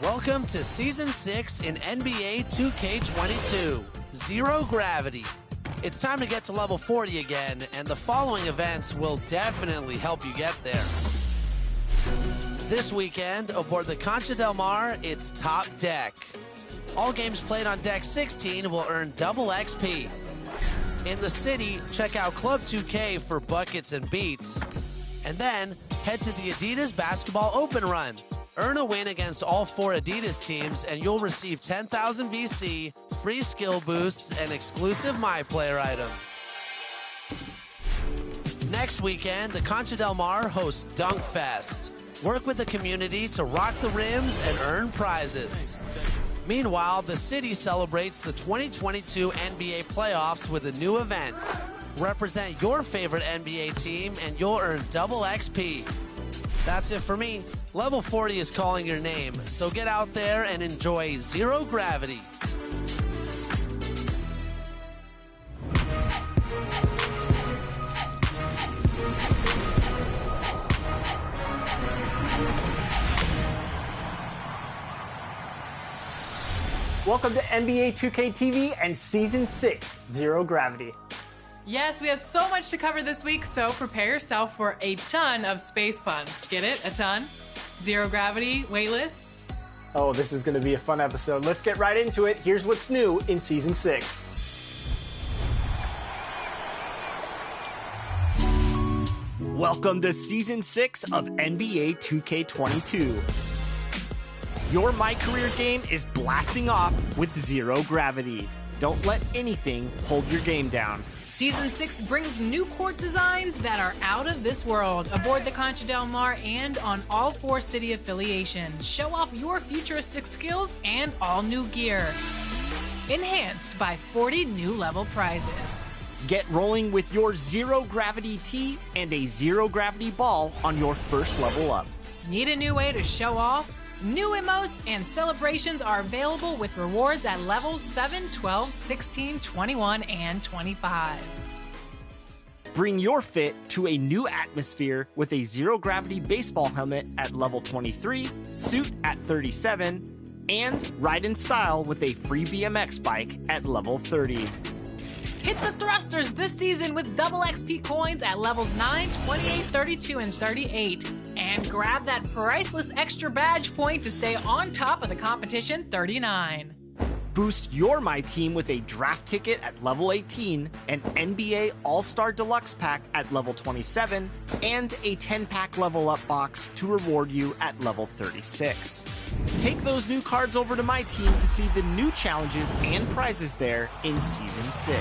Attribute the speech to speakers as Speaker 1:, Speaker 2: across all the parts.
Speaker 1: Welcome to Season 6 in NBA 2K22, Zero Gravity. It's time to get to level 40 again, and the following events will definitely help you get there. This weekend, aboard the Concha del Mar, it's Top Deck. All games played on Deck 16 will earn double XP. In the city, check out Club 2K for buckets and beats. And then, head to the Adidas Basketball Open Run. Earn a win against all 4 Adidas teams, and you'll receive 10,000 VC, free skill boosts, and exclusive MyPlayer items. Next weekend, the Concha del Mar hosts Dunk Fest. Work with the community to rock the rims and earn prizes. Meanwhile, the city celebrates the 2022 NBA playoffs with a new event. Represent your favorite NBA team, and you'll earn double XP. That's it for me. Level 40 is calling your name, so get out there and enjoy Zero Gravity.
Speaker 2: Welcome to NBA 2K TV and Season 6, Zero Gravity.
Speaker 3: Yes, we have so much to cover this week, so prepare yourself for a ton of space puns. Get it? A ton? Zero gravity, weightless?
Speaker 2: Oh, this is going to be a fun episode. Let's get right into it. Here's what's new in Season 6. Welcome to Season 6 of NBA 2K22. Your My Career game is blasting off with Zero Gravity. Don't let anything hold your game down.
Speaker 3: Season 6 brings new court designs that are out of this world aboard the Concha del Mar and on all 4 city affiliations. Show off your futuristic skills and all new gear. Enhanced by 40 new level prizes.
Speaker 2: Get rolling with your Zero Gravity tee and a Zero Gravity ball on your first level up.
Speaker 3: Need a new way to show off? New emotes and celebrations are available with rewards at levels 7, 12, 16, 21, and 25.
Speaker 2: Bring your fit to a new atmosphere with a Zero Gravity baseball helmet at level 23, suit at 37, and ride in style with a free BMX bike at level 30.
Speaker 3: Hit the thrusters this season with double XP coins at levels 9, 28, 32, and 38. And grab that priceless extra badge point to stay on top of the competition 39.
Speaker 2: Boost your My Team with a draft ticket at level 18, an NBA All-Star Deluxe pack at level 27, and a 10-pack level up box to reward you at level 36. Take those new cards over to My Team to see the new challenges and prizes there in Season 6.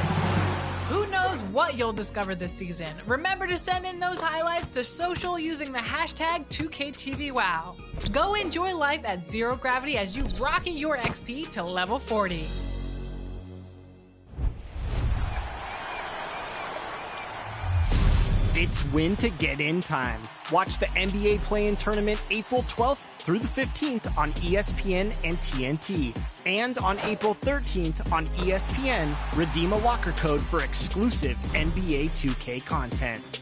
Speaker 3: Who knows what you'll discover this season? Remember to send in those highlights to social using the hashtag 2KTVWow. Go enjoy life at Zero Gravity as you rocket your XP to level 40.
Speaker 2: It's win to get in time. Watch the NBA Play-In Tournament April 12th through the 15th on ESPN and TNT. And on April 13th on ESPN, redeem a locker code for exclusive NBA 2K content.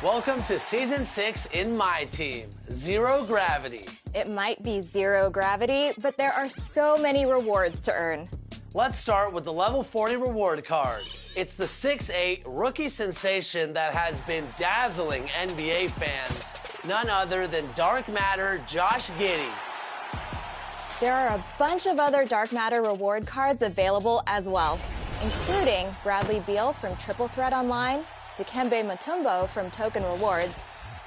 Speaker 1: Welcome to Season 6 in My Team, Zero Gravity.
Speaker 4: It might be zero gravity, but there are so many rewards to earn.
Speaker 1: Let's start with the level 40 reward card. It's the 6'8" rookie sensation that has been dazzling NBA fans. None other than Dark Matter Josh Giddey.
Speaker 4: There are a bunch of other Dark Matter reward cards available as well, including Bradley Beal from Triple Threat Online, Dikembe Mutombo from Token Rewards,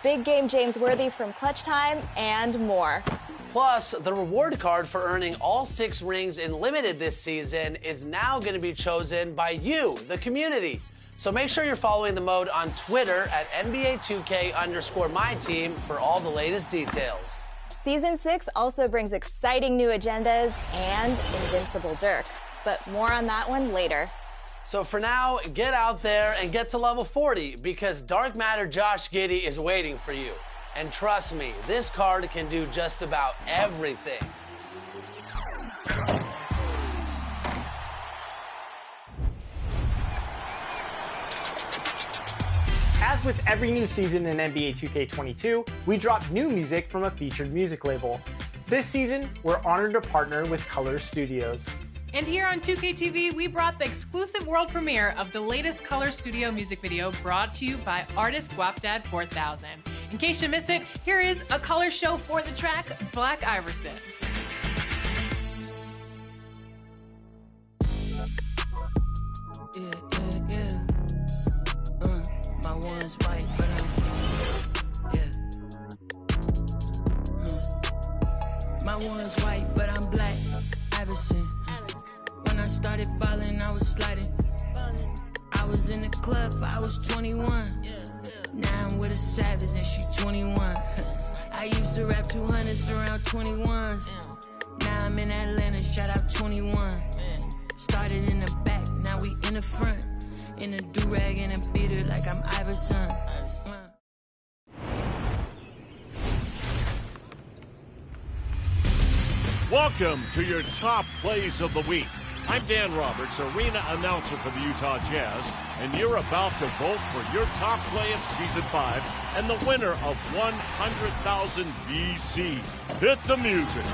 Speaker 4: Big Game James Worthy from Clutch Time, and more.
Speaker 1: Plus, the reward card for earning all 6 rings in Limited this season is now going to be chosen by you, the community. So make sure you're following the mode on Twitter at NBA2K_MyTeam for all the latest details.
Speaker 4: Season 6 also brings exciting new agendas and Invincible Dirk, but more on that one later.
Speaker 1: So for now, get out there and get to level 40 because Dark Matter Josh Giddey is waiting for you. And trust me, this card can do just about everything.
Speaker 2: As with every new season in NBA 2K22, we drop new music from a featured music label. This season, we're honored to partner with Color Studios.
Speaker 3: And here on 2K TV, we brought the exclusive world premiere of the latest Color Studio music video brought to you by artist Guapdad 4000. In case you missed it, here is a color show for the track Black Iverson.
Speaker 5: My one's white, but my one's white, but I'm black. Iverson. When I started ballin', I was sliding. I was in the club, I was 21. Now I'm with a savage and she 21. I used to rap 200s around 21s. Now I'm in Atlanta, shout out 21. Started in the back, now we in the front. In a do-rag and a beater like I'm Iverson.
Speaker 6: Welcome to your top plays of the week. I'm Dan Roberts, arena announcer for the Utah Jazz, and you're about to vote for your top play of Season 5 and the winner of 100,000 VC. Hit the music.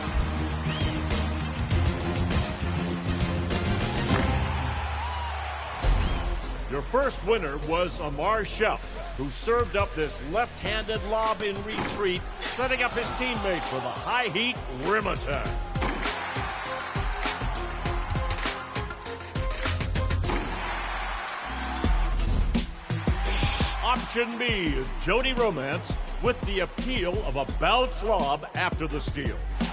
Speaker 6: Your first winner was Amar Sheff, who served up this left-handed lob in retreat, setting up his teammate for the high heat rim attack. Option B is Jody Romance with the appeal of a bounce lob after the steal.
Speaker 7: Keep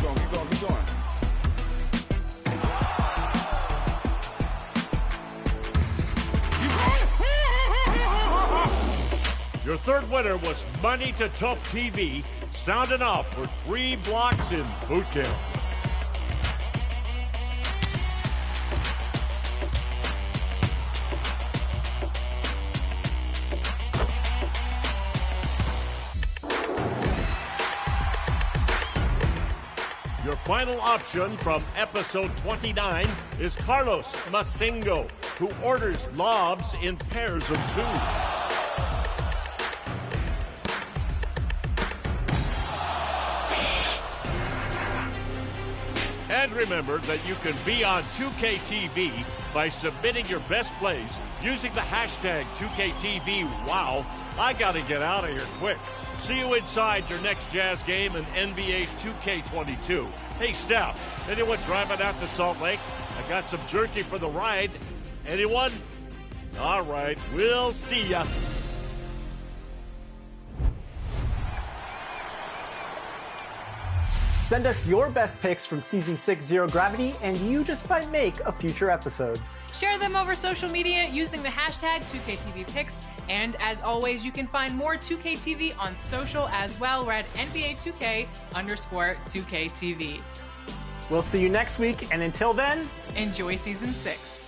Speaker 7: going, keep going, keep going.
Speaker 6: Your third winner was Money to Tough TV, sounding off for 3 blocks in boot camp. Your final option from episode 29 is Carlos Masingo, who orders lobs in pairs of 2. And remember that you can be on 2K TV by submitting your best plays using the hashtag 2KTVWOW. I gotta get out of here quick. See you inside your next Jazz game in NBA 2K22. Hey, staff, anyone driving out to Salt Lake? I got some jerky for the ride. Anyone? All right, we'll see ya.
Speaker 2: Send us your best picks from Season 6 Zero Gravity, and you just might make a future episode.
Speaker 3: Share them over social media using the hashtag 2KTVPicks. And as always, you can find more 2KTV on social as well. We're at NBA2K_2KTV.
Speaker 2: We'll see you next week, and until then,
Speaker 3: enjoy Season 6.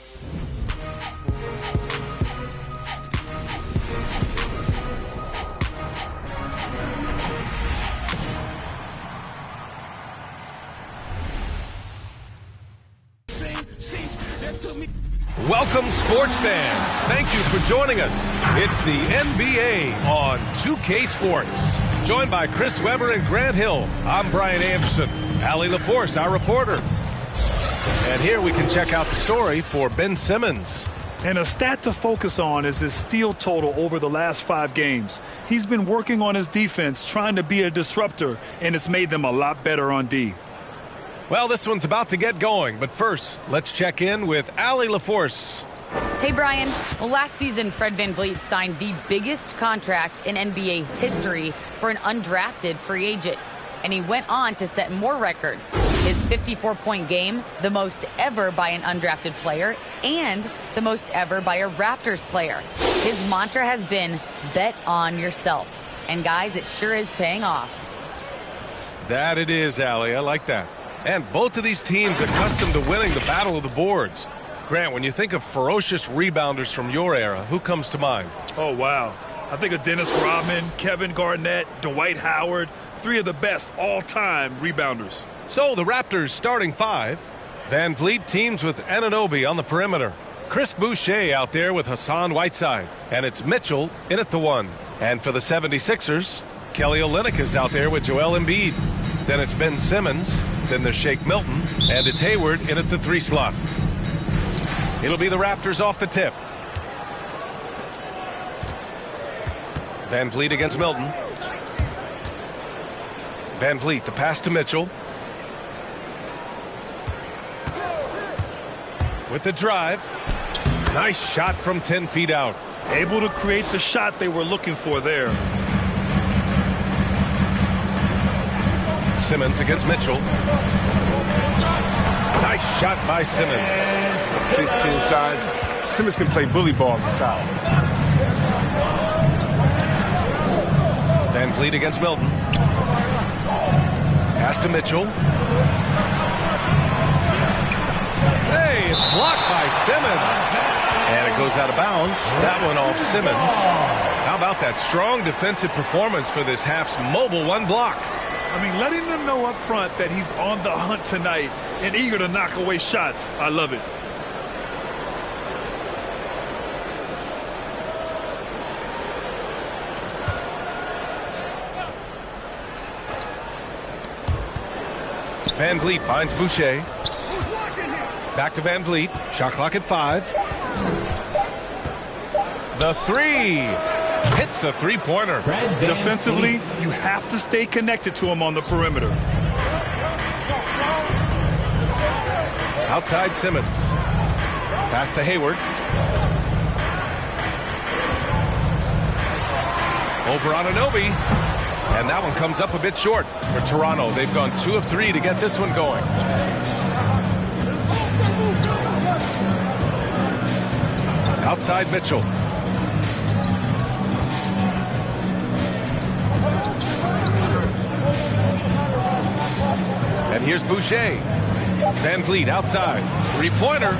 Speaker 8: Welcome, sports fans. Thank you for joining us. It's the NBA on 2K Sports. Joined by Chris Webber and Grant Hill, I'm Brian Anderson. Allie LaForce, our reporter. And here we can check out the story for Ben Simmons.
Speaker 9: And a stat to focus on is his steal total over the last 5 games. He's been working on his defense, trying to be a disruptor, and it's made them a lot better on D.
Speaker 8: Well, this one's about to get going, but first, let's check in with Allie LaForce.
Speaker 10: Hey, Brian. Well, last season, Fred VanVleet signed the biggest contract in NBA history for an undrafted free agent. And he went on to set more records. His 54-point game, the most ever by an undrafted player, and the most ever by a Raptors player. His mantra has been, bet on yourself. And guys, it sure is paying off.
Speaker 8: That it is, Allie. I like that. And both of these teams accustomed to winning the battle of the boards. Grant, when you think of ferocious rebounders from your era, who comes to mind?
Speaker 9: Oh, wow. I think of Dennis Rodman, Kevin Garnett, Dwight Howard, 3 of the best all-time rebounders.
Speaker 8: So the Raptors starting 5. VanVleet teams with Anunoby on the perimeter. Chris Boucher out there with Hassan Whiteside. And it's Mitchell in at the 1. And for the 76ers, Kelly Olynyk is out there with Joel Embiid. Then it's Ben Simmons. Then there's Shake Milton. And it's Hayward in at the 3 slot. It'll be the Raptors off the tip. Van Vliet against Milton. Van Vliet, the pass to Mitchell. With the drive. Nice shot from 10 feet out.
Speaker 9: Able to create the shot they were looking for there.
Speaker 8: Simmons against Mitchell. Nice shot by Simmons.
Speaker 7: 16 size. Simmons can play bully ball inside.
Speaker 8: Van Vliet against Milton. Pass to Mitchell. Hey, it's blocked by Simmons. And it goes out of bounds. That one off Simmons. How about that strong defensive performance for this half's mobile 1 block?
Speaker 9: I mean, letting them know up front that he's on the hunt tonight and eager to knock away shots. I love it.
Speaker 8: Van Vliet finds Boucher. Back to Van Vliet. Shot clock at 5. The 3. Hits a 3-pointer.
Speaker 9: Defensively, you have to stay connected to him on the perimeter.
Speaker 8: Outside Simmons. Pass to Hayward. Over on Anunoby. And that one comes up a bit short for Toronto. They've gone 2 of 3 to get this one going. Outside Mitchell. And here's Boucher. Van Vliet outside. 3-pointer.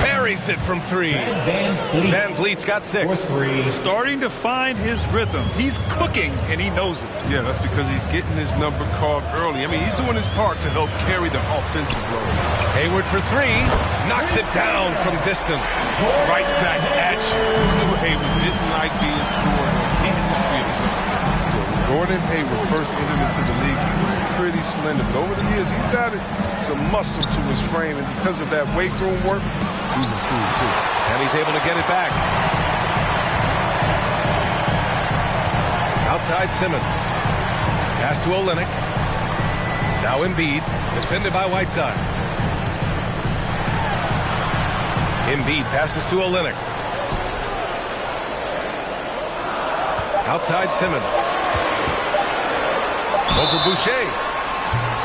Speaker 8: Buries it from 3. Van Vliet's got 6.
Speaker 9: Starting to find his rhythm. He's cooking, and he knows it.
Speaker 7: Yeah, that's because he's getting his number called early. I mean, he's doing his part to help carry the offensive load.
Speaker 8: Hayward for 3. Knocks it down from distance.
Speaker 7: Right back at you. You knew Hayward didn't like being scored. He hits a 3 of his own. Gordon Hayward first entered into the league, he was pretty slender. But over the years, he's added some muscle to his frame. And because of that weight room work, he's improved too.
Speaker 8: And he's able to get it back. Outside Simmons. Pass to Olynyk. Now Embiid. Defended by Whiteside. Embiid passes to Olynyk. Outside Simmons. Over Boucher.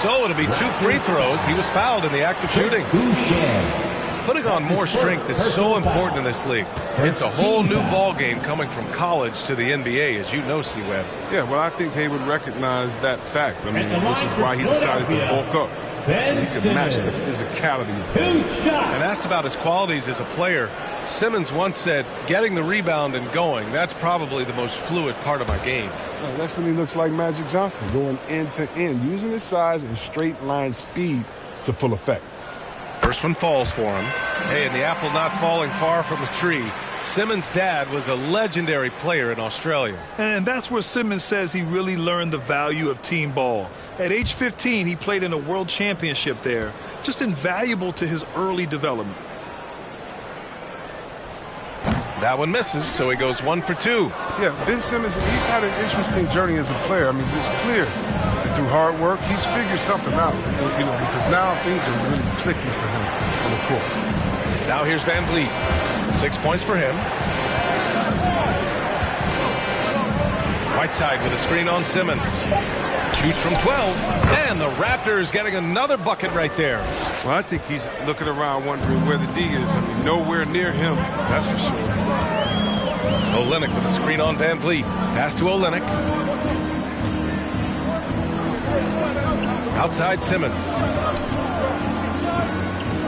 Speaker 8: So it'll be 2 free throws. He was fouled in the act of shooting. Putting on more strength is so important in this league. It's a whole new ball game coming from college to the NBA, as you know, C-Web.
Speaker 7: Yeah, well, I think Hayward recognized that fact. I mean, which is why he decided to bulk up. So he could match the physicality of the game.
Speaker 8: And asked about his qualities as a player, Simmons once said, getting the rebound and going, that's probably the most fluid part of my game.
Speaker 7: Well, that's when he looks like Magic Johnson, going end to end, using his size and straight line speed to full effect.
Speaker 8: First one falls for him. Hey, and the apple not falling far from the tree. Simmons' dad was a legendary player in Australia.
Speaker 9: And that's where Simmons says he really learned the value of team ball. At age 15, he played in a world championship there. Just invaluable to his early development.
Speaker 8: That one misses, so he goes 1 for 2.
Speaker 7: Yeah, Ben Simmons, he's had an interesting journey as a player. I mean, it's clear that through hard work, he's figured something out. You know, because now things are really clicking for him on the court.
Speaker 8: Now here's Van Vliet. 6 points for him. Whiteside with a screen on Simmons. Shoots from 12. And the Raptors getting another bucket right there.
Speaker 7: Well, I think he's looking around wondering where the D is. I mean, nowhere near him, that's for sure.
Speaker 8: Olynyk with a screen on Van Vliet. Pass to Olynyk. Outside Simmons.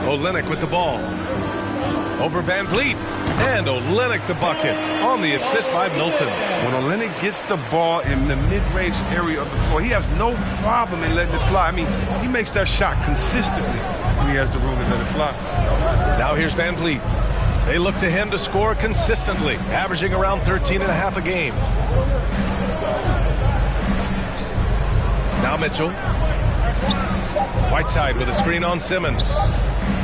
Speaker 8: Olynyk with the ball. Over Van Vliet. And Olynyk the bucket on the assist by Milton.
Speaker 7: When Olynyk gets the ball in the mid-range area of the floor, he has no problem in letting it fly. I mean, he makes that shot consistently when he has the room to let it fly.
Speaker 8: Now here's Van Vliet. They look to him to score consistently, averaging around 13.5 a game. Now Mitchell. Whiteside with a screen on Simmons.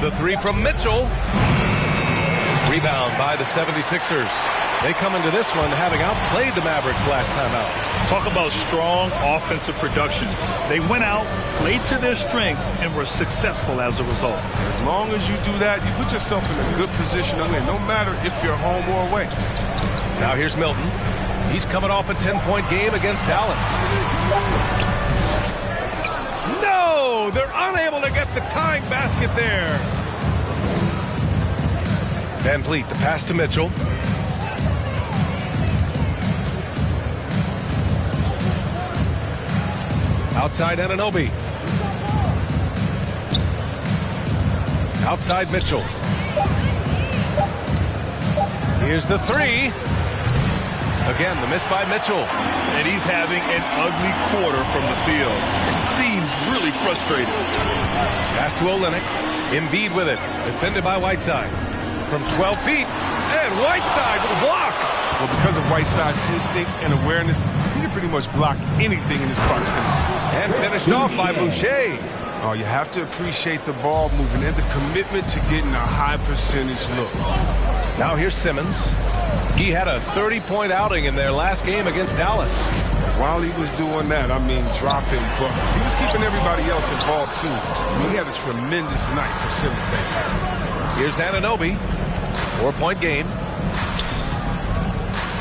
Speaker 8: The three from Mitchell. Rebound by the 76ers. They come into this one having outplayed the Mavericks last time out.
Speaker 9: Talk about strong offensive production. They went out, played to their strengths, and were successful as a result.
Speaker 7: As long as you do that, you put yourself in a good position to win, no matter if you're home or away.
Speaker 8: Now here's Milton. He's coming off a 10-point game against Dallas. No! They're unable to get the tying basket there. Van Vliet, the pass to Mitchell. Outside Anunoby. Outside Mitchell. Here's the three. Again, the miss by Mitchell.
Speaker 9: And he's having an ugly quarter from the field. It seems really frustrating.
Speaker 8: Pass to Olynyk. Embiid with it. Defended by Whiteside. From 12 feet. And Whiteside with a block.
Speaker 7: Well, because of Whiteside's instincts and awareness, he can pretty much block anything in his proximity.
Speaker 8: And finished off by Boucher.
Speaker 7: Oh, you have to appreciate the ball movement and the commitment to getting a high percentage look.
Speaker 8: Now here's Simmons. He had a 30-point outing in their last game against Dallas.
Speaker 7: While he was doing that, I mean, dropping buckets. He was keeping everybody else involved, too. I mean, he had a tremendous night facilitating.
Speaker 8: Here's Anunoby. 4-point game.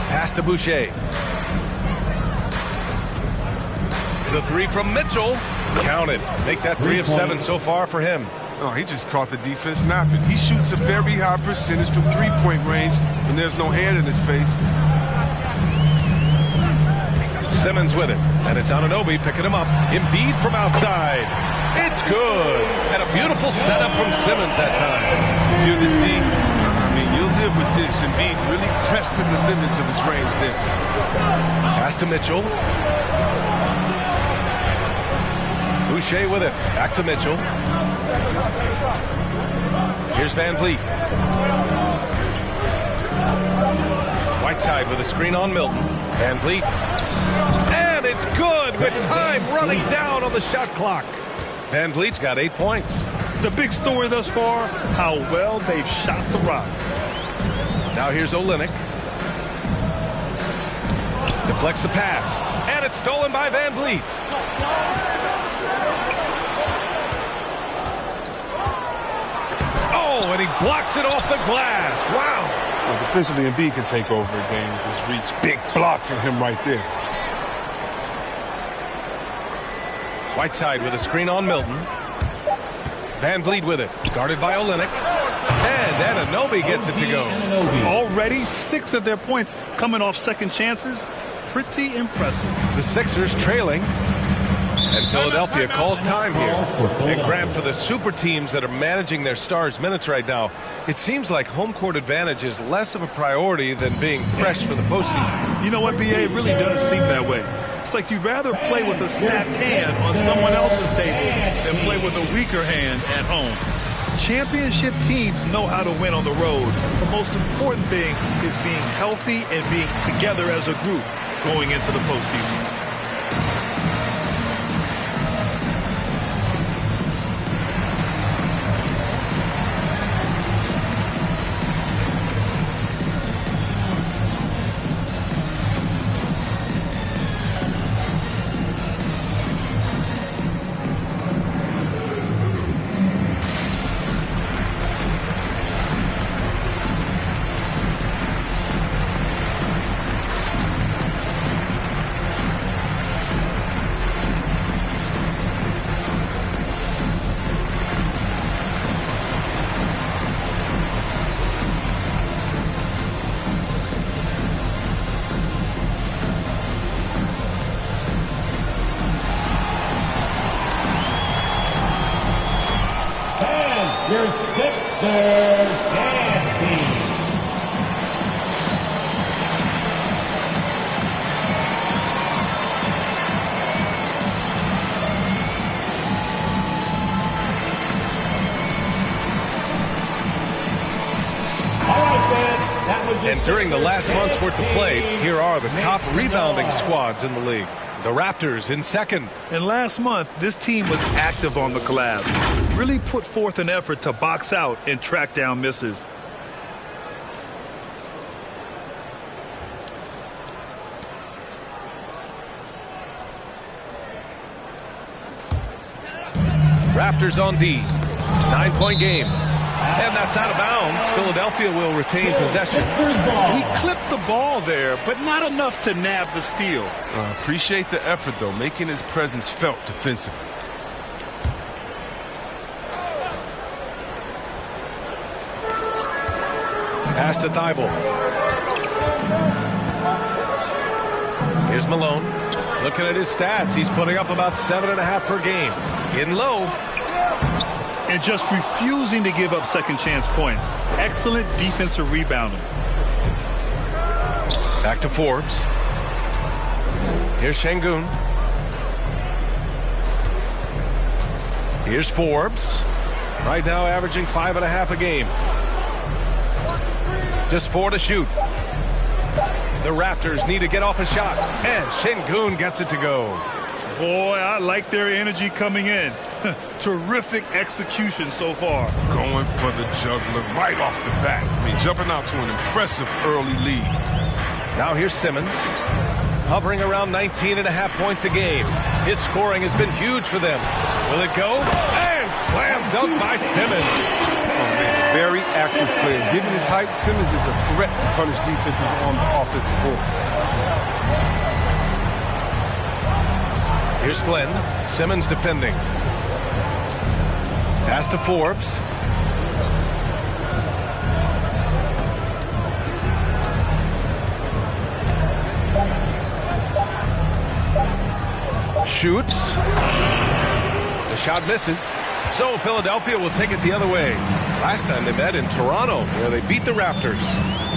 Speaker 8: Pass to Boucher. The three from Mitchell. Counted. Make that 3 of 7 so far for him.
Speaker 7: Oh, he just caught the defense napping. He shoots a very high percentage from three-point range when there's no hand in his face.
Speaker 8: Simmons with it. And it's Anunoby picking him up. Embiid from outside. It's good. And a beautiful setup from Simmons that time.
Speaker 7: If you're the D, I mean, you'll live with this. Embiid really tested the limits of his range there.
Speaker 8: Pass to Mitchell. Boucher with it. Back to Mitchell. Here's Van Vliet. Whiteside with a screen on Milton. Van Vliet. And it's good with time running down on the shot clock. Van Vliet's got 8 points.
Speaker 9: The big story thus far, how well they've shot the rock.
Speaker 8: Now here's Olynyk. Deflects the pass. And it's stolen by Van Vliet. Oh, and he blocks it off the glass. Wow.
Speaker 7: Well, defensively, Embiid can take over a game with his reach. Big block for him right there.
Speaker 8: Whiteside with a screen on Milton. Van Vliet with it. Guarded by Olynyk. And Anunoby gets it to go.
Speaker 9: Already 6 of their points coming off second chances. Pretty impressive.
Speaker 8: The Sixers trailing. And Philadelphia calls time here. And Grant, for the super teams that are managing their stars' minutes right now, it seems like home court advantage is less of a priority than being fresh for the postseason.
Speaker 9: You know what, BA? It really does seem that way. It's like you'd rather play with a stacked hand on someone else's table than play with a weaker hand at home. Championship teams know how to win on the road. The most important thing is being healthy and being together as a group going into the postseason.
Speaker 11: Your Sixers champions. All right.
Speaker 8: And during the last month's worth of play, here are the top rebounding squads in the league. The Raptors in second.
Speaker 9: And last month, this team was active on the glass. Really put forth an effort to box out and track down misses.
Speaker 8: Raptors on D. 9-point game. And that's out of bounds. Philadelphia will retain possession.
Speaker 9: He clipped the ball there, but not enough to nab the steal.
Speaker 7: Appreciate the effort, though, making his presence felt defensively.
Speaker 8: Pass to Thibault. Here's Malone. Looking at his stats, he's putting up about 7.5 per game. In low.
Speaker 9: And just refusing to give up second chance points. Excellent defensive rebounding.
Speaker 8: Back to Forbes. Here's Şengün. Here's Forbes. Right now averaging 5.5 a game. Just 4 to shoot. The Raptors need to get off a shot. And Şengün gets it to go.
Speaker 9: Boy, I like their energy coming in. Terrific execution so far.
Speaker 7: Going for the juggler right off the bat. I mean, jumping out to an impressive early lead.
Speaker 8: Now here's Simmons. Hovering around 19.5 points a game. His scoring has been huge for them. Will it go? And slam dunk by Simmons.
Speaker 7: Oh, man, very active player. Given his height, Simmons is a threat to punish defenses on the offensive boards.
Speaker 8: Here's Flynn. Simmons defending. Pass to Forbes. Shoots. The shot misses. So Philadelphia will take it the other way. Last time they met in Toronto, where they beat the Raptors.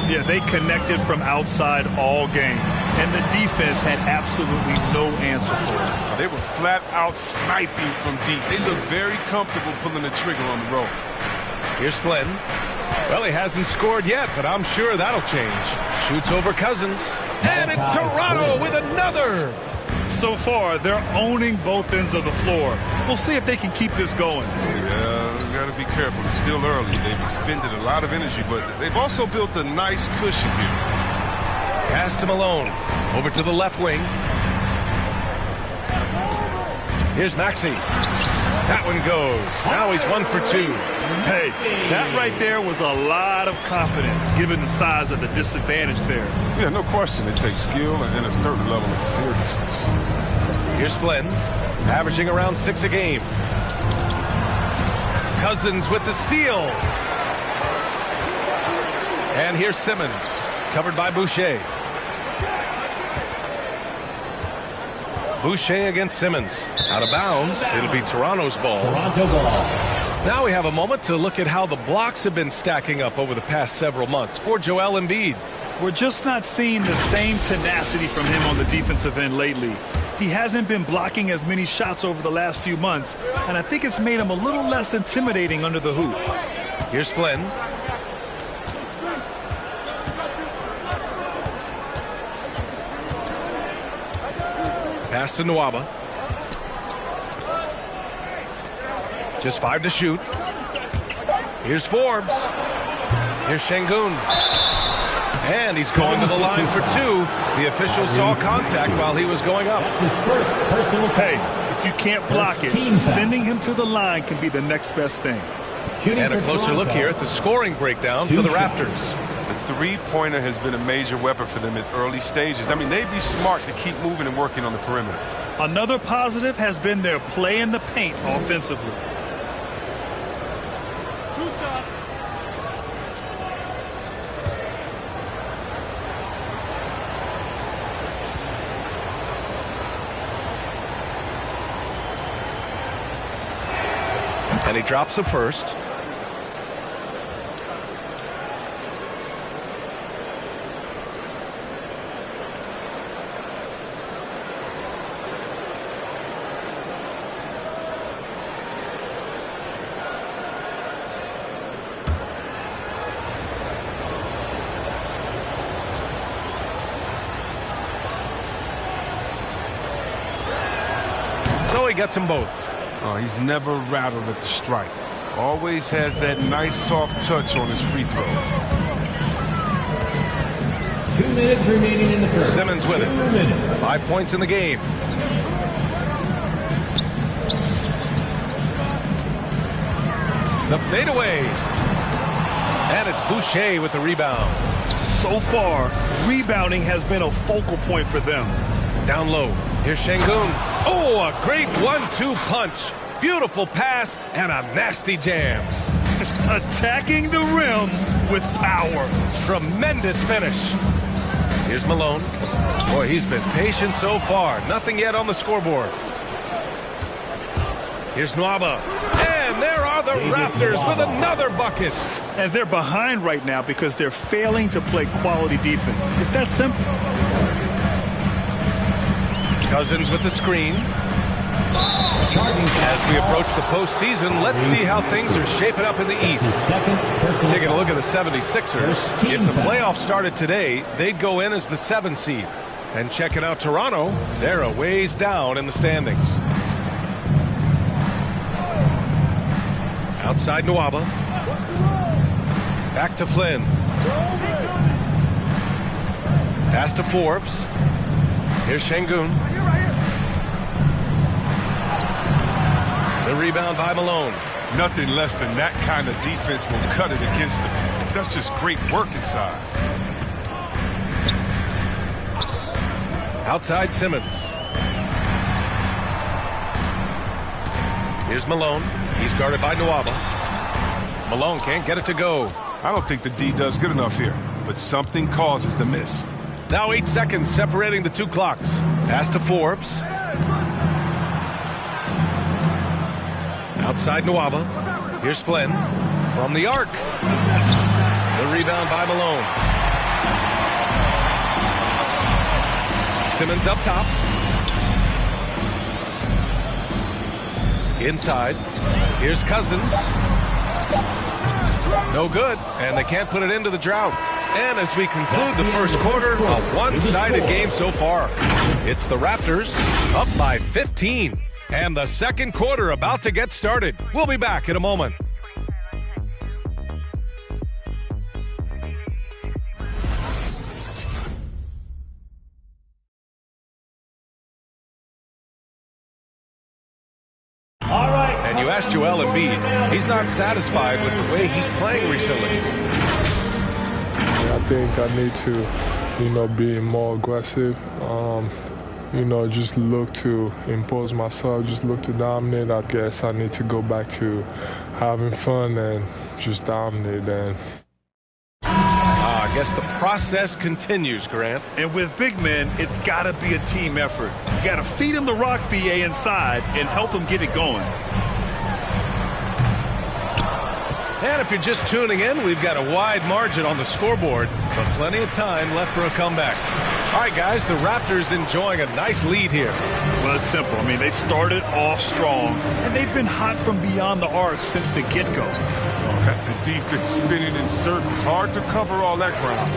Speaker 9: Yeah, they connected from outside all game. And the defense had absolutely no answer for it.
Speaker 7: They were flat out sniping from deep. They look very comfortable pulling the trigger on the road.
Speaker 8: Here's Flynn. Well, he hasn't scored yet, but I'm sure that'll change. Shoots over Cousins. And it's Toronto with another.
Speaker 9: So far, they're owning both ends of the floor. We'll see if they can keep this going.
Speaker 7: Yeah, you got to be careful. It's still early. They've expended a lot of energy, but they've also built a nice cushion here.
Speaker 8: Pass to Malone. Over to the left wing. Here's Maxey. That one goes. Now he's 1 for 2.
Speaker 9: Hey, that right there was a lot of confidence, given the size of the disadvantage there.
Speaker 7: Yeah, no question. It takes skill and a certain level of fearlessness.
Speaker 8: Here's Flynn, averaging around 6 a game. Cousins with the steal. And here's Simmons, covered by Boucher. Boucher against Simmons. Out of bounds. It'll be Toronto's ball.
Speaker 11: Toronto ball.
Speaker 8: Now we have a moment to look at how the blocks have been stacking up over the past several months for Joel Embiid.
Speaker 9: We're just not seeing the same tenacity from him on the defensive end lately. He hasn't been blocking as many shots over the last few months, and I think it's made him a little less intimidating under the hoop.
Speaker 8: Here's Flynn. Pass to Nwaba. Just 5 to shoot. Here's Forbes. Here's Şengün. And he's going to the line for 2. The official saw contact while he was going up.
Speaker 9: Hey, if you can't block it, sending him to the line can be the next best thing.
Speaker 8: And a closer look here at the scoring breakdown for the Raptors.
Speaker 7: The three-pointer has been a major weapon for them at early stages. I mean, they'd be smart to keep moving and working on the perimeter.
Speaker 9: Another positive has been their play in the paint offensively.
Speaker 8: And he drops the first. he gets them both.
Speaker 7: Oh, he's never rattled at the stripe. Always has that nice soft touch on his free throws.
Speaker 11: 2 minutes remaining in the first.
Speaker 8: Simmons with it. 5 points in the game. The fadeaway. And it's Boucher with the rebound.
Speaker 9: So far, rebounding has been a focal point for them.
Speaker 8: Down low. Here's Şengün. Oh, a great 1-2 punch. Beautiful pass and a nasty jam.
Speaker 9: Attacking the rim with power.
Speaker 8: Tremendous finish. Here's Malone. Boy, he's been patient so far. Nothing yet on the scoreboard. Here's Nwaba. And there are the Raptors with another bucket.
Speaker 9: And they're behind right now because they're failing to play quality defense. It's that simple.
Speaker 8: Cousins with the screen. As we approach the postseason, let's see how things are shaping up in the East. Taking a look at the 76ers. If the playoffs started today, they'd go in as the 7th seed. And checking out Toronto, they're a ways down in the standings. Outside Nwaba. Back to Flynn. Pass to Forbes. Here's Şengün. The rebound by Malone.
Speaker 7: Nothing less than that kind of defense will cut it against them. That's just great work inside.
Speaker 8: Outside Simmons. Here's Malone. He's guarded by Nwaba. Malone can't get it to go.
Speaker 7: I don't think the D does good enough here, but something causes the miss.
Speaker 8: Now 8 seconds separating the two clocks. Pass to Forbes. Outside Nwaba. Here's Flynn from the arc. The rebound by Malone. Simmons up top. Inside. Here's Cousins. No good, and they can't put it into the drought. And as we conclude the first quarter, a one-sided game so far. It's the Raptors up by 15. And the second quarter about to get started. We'll be back in a moment. And you asked Joel Embiid. He's not satisfied with the way he's playing recently.
Speaker 12: I think I need to, be more aggressive. Just look to impose myself, just look to dominate. I guess I need to go back to having fun and just dominate. And
Speaker 8: I guess the process continues, Grant.
Speaker 9: And with big men, it's got to be a team effort. You got to feed him the rock, BA, inside and help him get it going.
Speaker 8: And if you're just tuning in, we've got a wide margin on the scoreboard, but plenty of time left for a comeback. All right, guys, the Raptors enjoying a nice lead here.
Speaker 9: Well, it's simple. I mean, they started off strong, and they've been hot from beyond the arc since the get-go.
Speaker 7: The defense spinning in circles. Hard to cover all that ground.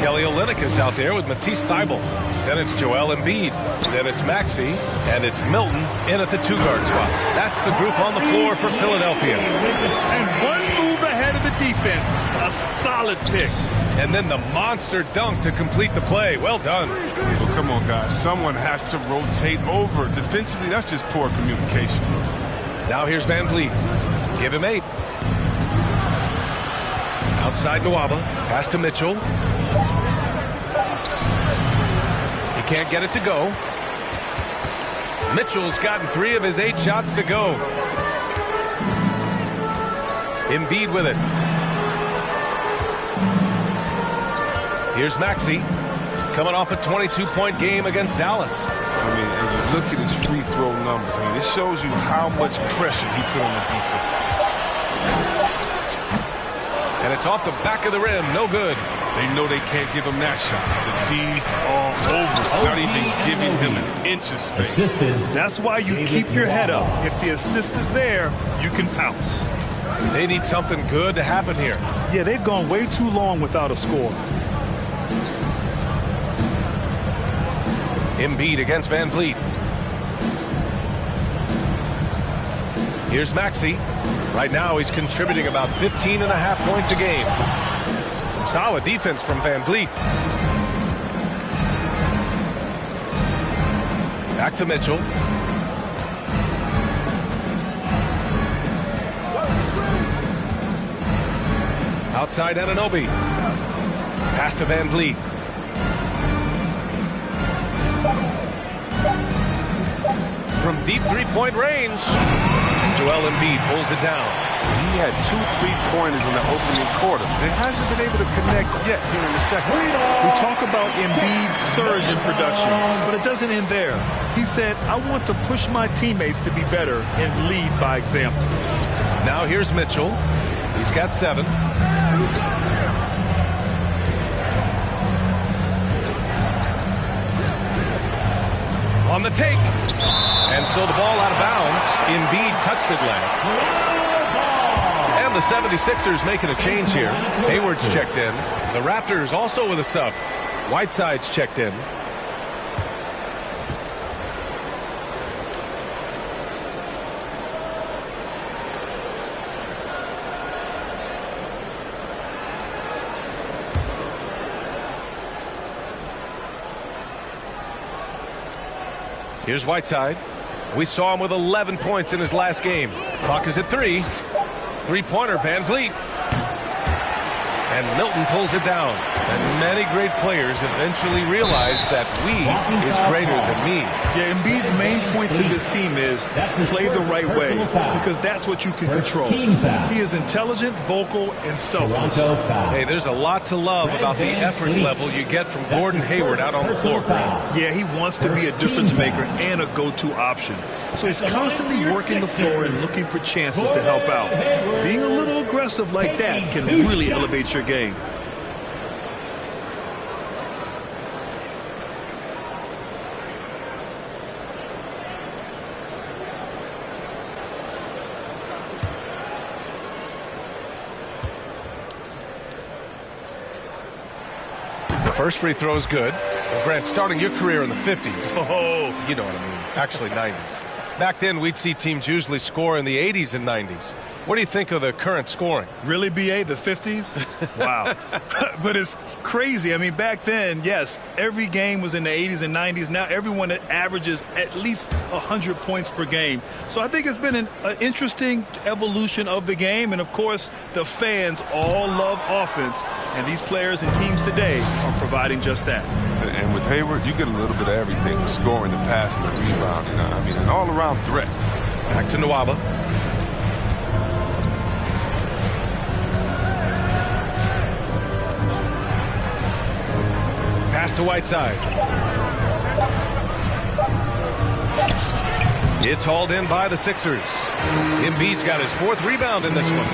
Speaker 8: Kelly Olynyk is out there with Matisse Thybulle. Then it's Joel Embiid. Then it's Maxey. And it's Milton in at the two-guard spot. That's the group on the floor for Philadelphia.
Speaker 9: And one move ahead of the defense. A solid pick.
Speaker 8: And then the monster dunk to complete the play. Well done.
Speaker 7: Well, come on, guys. Someone has to rotate over. Defensively, that's just poor communication.
Speaker 8: Now here's Van Vliet. Give him 8. Outside Nwaba. Pass to Mitchell. He can't get it to go. Mitchell's gotten 3 of his 8 shots to go. Embiid with it. Here's Maxey, coming off a 22-point game against Dallas.
Speaker 7: I mean, and you look at his free throw numbers. I mean, this shows you how much pressure he put on the defense.
Speaker 8: And it's off the back of the rim, no good.
Speaker 7: They know they can't give him that shot. The D's all over, not even giving him an inch of space.
Speaker 9: That's why you keep your head up. If the assist is there, you can pounce.
Speaker 8: They need something good to happen here.
Speaker 9: Yeah, they've gone way too long without a score.
Speaker 8: Embiid against Van Vliet. Here's Maxey. Right now he's contributing about 15.5 points a game. Some solid defense from Van Vliet. Back to Mitchell. Outside Anunoby. Pass to Van Vliet. From deep three-point range, Joel Embiid pulls it down.
Speaker 7: He had 2 3-pointers in the opening quarter. He hasn't been able to connect yet here in the second.
Speaker 9: We talk about Embiid's surge in production, but it doesn't end there. He said, I want to push my teammates to be better and lead by example.
Speaker 8: Now here's Mitchell. He's got 7. On the take. And so the ball out of bounds. Embiid touched it last. And the 76ers making a change here. Hayward's checked in. The Raptors also with a sub. Whiteside's checked in. Here's Whiteside. We saw him with 11 points in his last game. Clock is at 3. Three-pointer, Van Vliet. And Milton pulls it down. And many great players eventually realize that we is greater than me.
Speaker 9: Yeah, Embiid's main point to this team is play the right way, because that's what you can control. He is intelligent, vocal, and selfless.
Speaker 8: Hey, there's a lot to love about the effort level you get from Gordon Hayward out on the floor.
Speaker 9: Yeah, he wants to be a difference maker and a go-to option. So he's constantly working the floor and looking for chances to help out. Being a little aggressive like that can really elevate your game.
Speaker 8: The first free throw is good. Well, Grant, starting your career in the 50s.
Speaker 9: Oh,
Speaker 8: you know what I mean. Actually, 90s. Back then, we'd see teams usually score in the 80s and 90s. What do you think of the current scoring?
Speaker 9: Really, BA, the 50s? Wow. But it's crazy. I mean, back then, yes, every game was in the 80s and 90s. Now everyone averages at least 100 points per game. So I think it's been an interesting evolution of the game. And, of course, the fans all love offense. And these players and teams today are providing just that.
Speaker 7: And with Hayward, you get a little bit of everything, the scoring, the passing, the rebound, you know, I mean, an all-around threat.
Speaker 8: Back to Nwaba. Pass to Whiteside. It's hauled in by the Sixers. Embiid's got his 4th rebound in this one.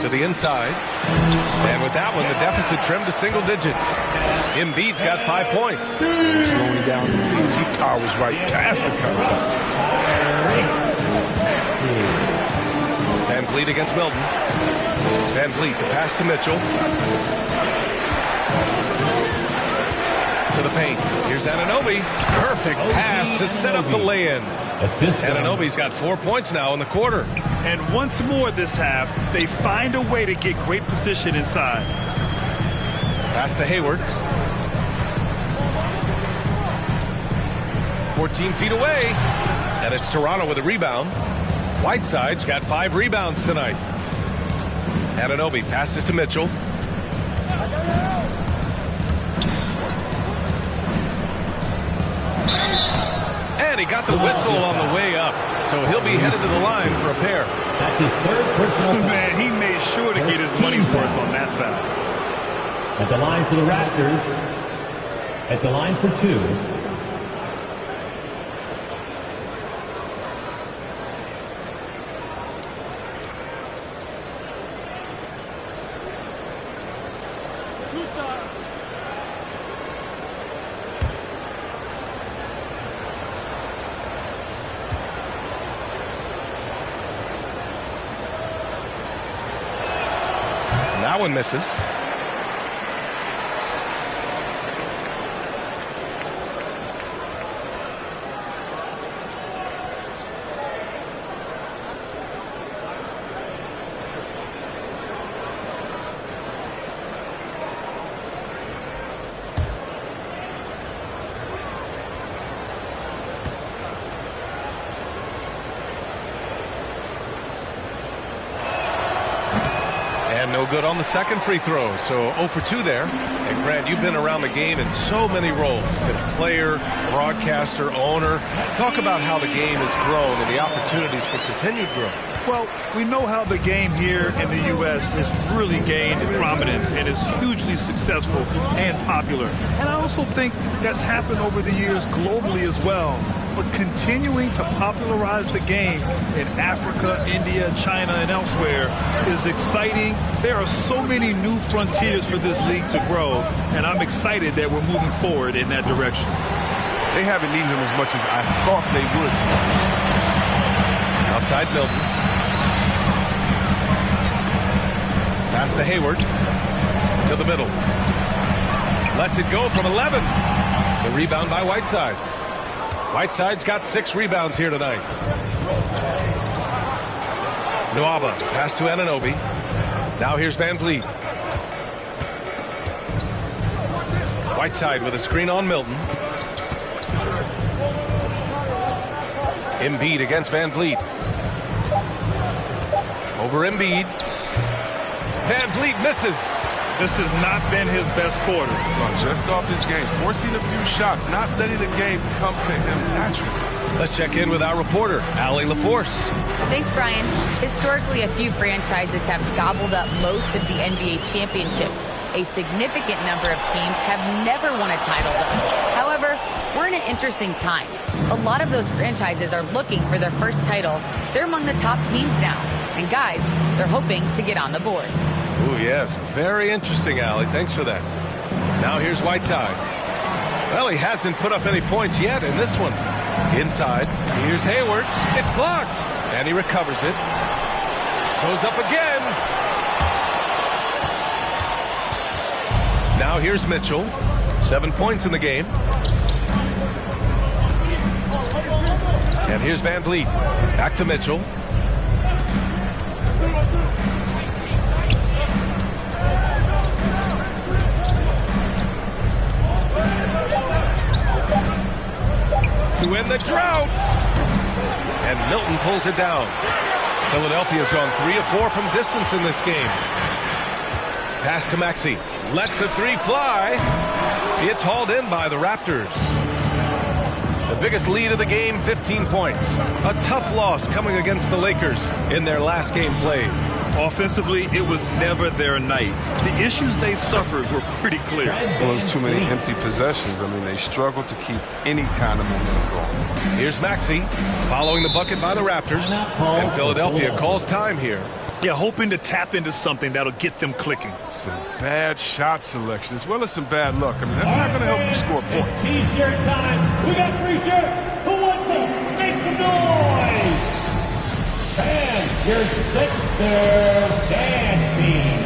Speaker 8: To the inside. And with that one, the deficit trimmed to single digits. Embiid's got 5 points.
Speaker 7: Slowing down Embiid. He powers right past the contact.
Speaker 8: Van Vliet against Milton. Van Vliet, the pass to Mitchell. To the paint. Here's Anunoby. Perfect pass to set up the lay-in. Anunoby's got 4 points now in the quarter.
Speaker 9: And once more this half, they find a way to get great position inside.
Speaker 8: Pass to Hayward. 14 feet away. And it's Toronto with a rebound. Whiteside's got 5 rebounds tonight. Anunoby passes to Mitchell. And he got the whistle on the way up. So he'll be headed to the line for a pair.
Speaker 11: That's his 3rd personal foul.
Speaker 9: Man, he made sure to get his money's worth on that foul.
Speaker 11: At the line for the Raptors. At the line for 2.
Speaker 8: That one misses. And no good on the second free throw. So 0 for 2 there. And Grant, you've been around the game in so many roles. Been a player, broadcaster, owner. Talk about how the game has grown and the opportunities for continued growth.
Speaker 9: Well, we know how the game here in the U.S. has really gained prominence and is hugely successful and popular. And I also think that's happened over the years globally as well. But continuing to popularize the game in Africa, India, China, and elsewhere is exciting. There are so many new frontiers for this league to grow, and I'm excited that we're moving forward in that direction.
Speaker 7: They haven't needed him as much as I thought they would.
Speaker 8: Outside Milton. Pass to Hayward. To the middle. Lets it go from 11. The rebound by Whiteside. Whiteside's got 6 rebounds here tonight. Nwaba, pass to Anunoby. Now here's Van Vliet. Whiteside with a screen on Milton. Embiid against Van Vliet. Over Embiid. Van Vliet misses.
Speaker 9: This has not been his best quarter.
Speaker 7: Well, just off his game, forcing a few shots, not letting the game come to him naturally.
Speaker 8: Let's check in with our reporter, Allie LaForce.
Speaker 10: Thanks, Brian. Historically, a few franchises have gobbled up most of the NBA championships. A significant number of teams have never won a title, though. However, we're in an interesting time. A lot of those franchises are looking for their first title. They're among the top teams now. And guys, they're hoping to get on the board.
Speaker 8: Oh, yes. Very interesting, Allie. Thanks for that. Now here's Whiteside. Well, he hasn't put up any points yet in this one. Inside. Here's Hayward. It's blocked. And he recovers it. Goes up again. Now here's Mitchell. 7 points in the game. And here's Van Vliet. Back to Mitchell. To win the drought. And Milton pulls it down. Philadelphia's gone 3 of 4 from distance in this game. Pass to Maxey. Lets the 3 fly. It's hauled in by the Raptors. The biggest lead of the game, 15 points. A tough loss coming against the Lakers in their last game played.
Speaker 9: Offensively, it was never their night. The issues they suffered were pretty clear.
Speaker 7: Well, there's too many empty possessions. I mean, they struggled to keep any kind of momentum going.
Speaker 8: Here's Maxey following the bucket by the Raptors. And Philadelphia calls time here.
Speaker 9: Yeah, hoping to tap into something that'll get them clicking.
Speaker 7: Some bad shot selection as well as some bad luck. I mean, that's not going to help you score points.
Speaker 11: T-shirt time. We got free shirts. Who wants them? Make some noise. And your Sixer dance team.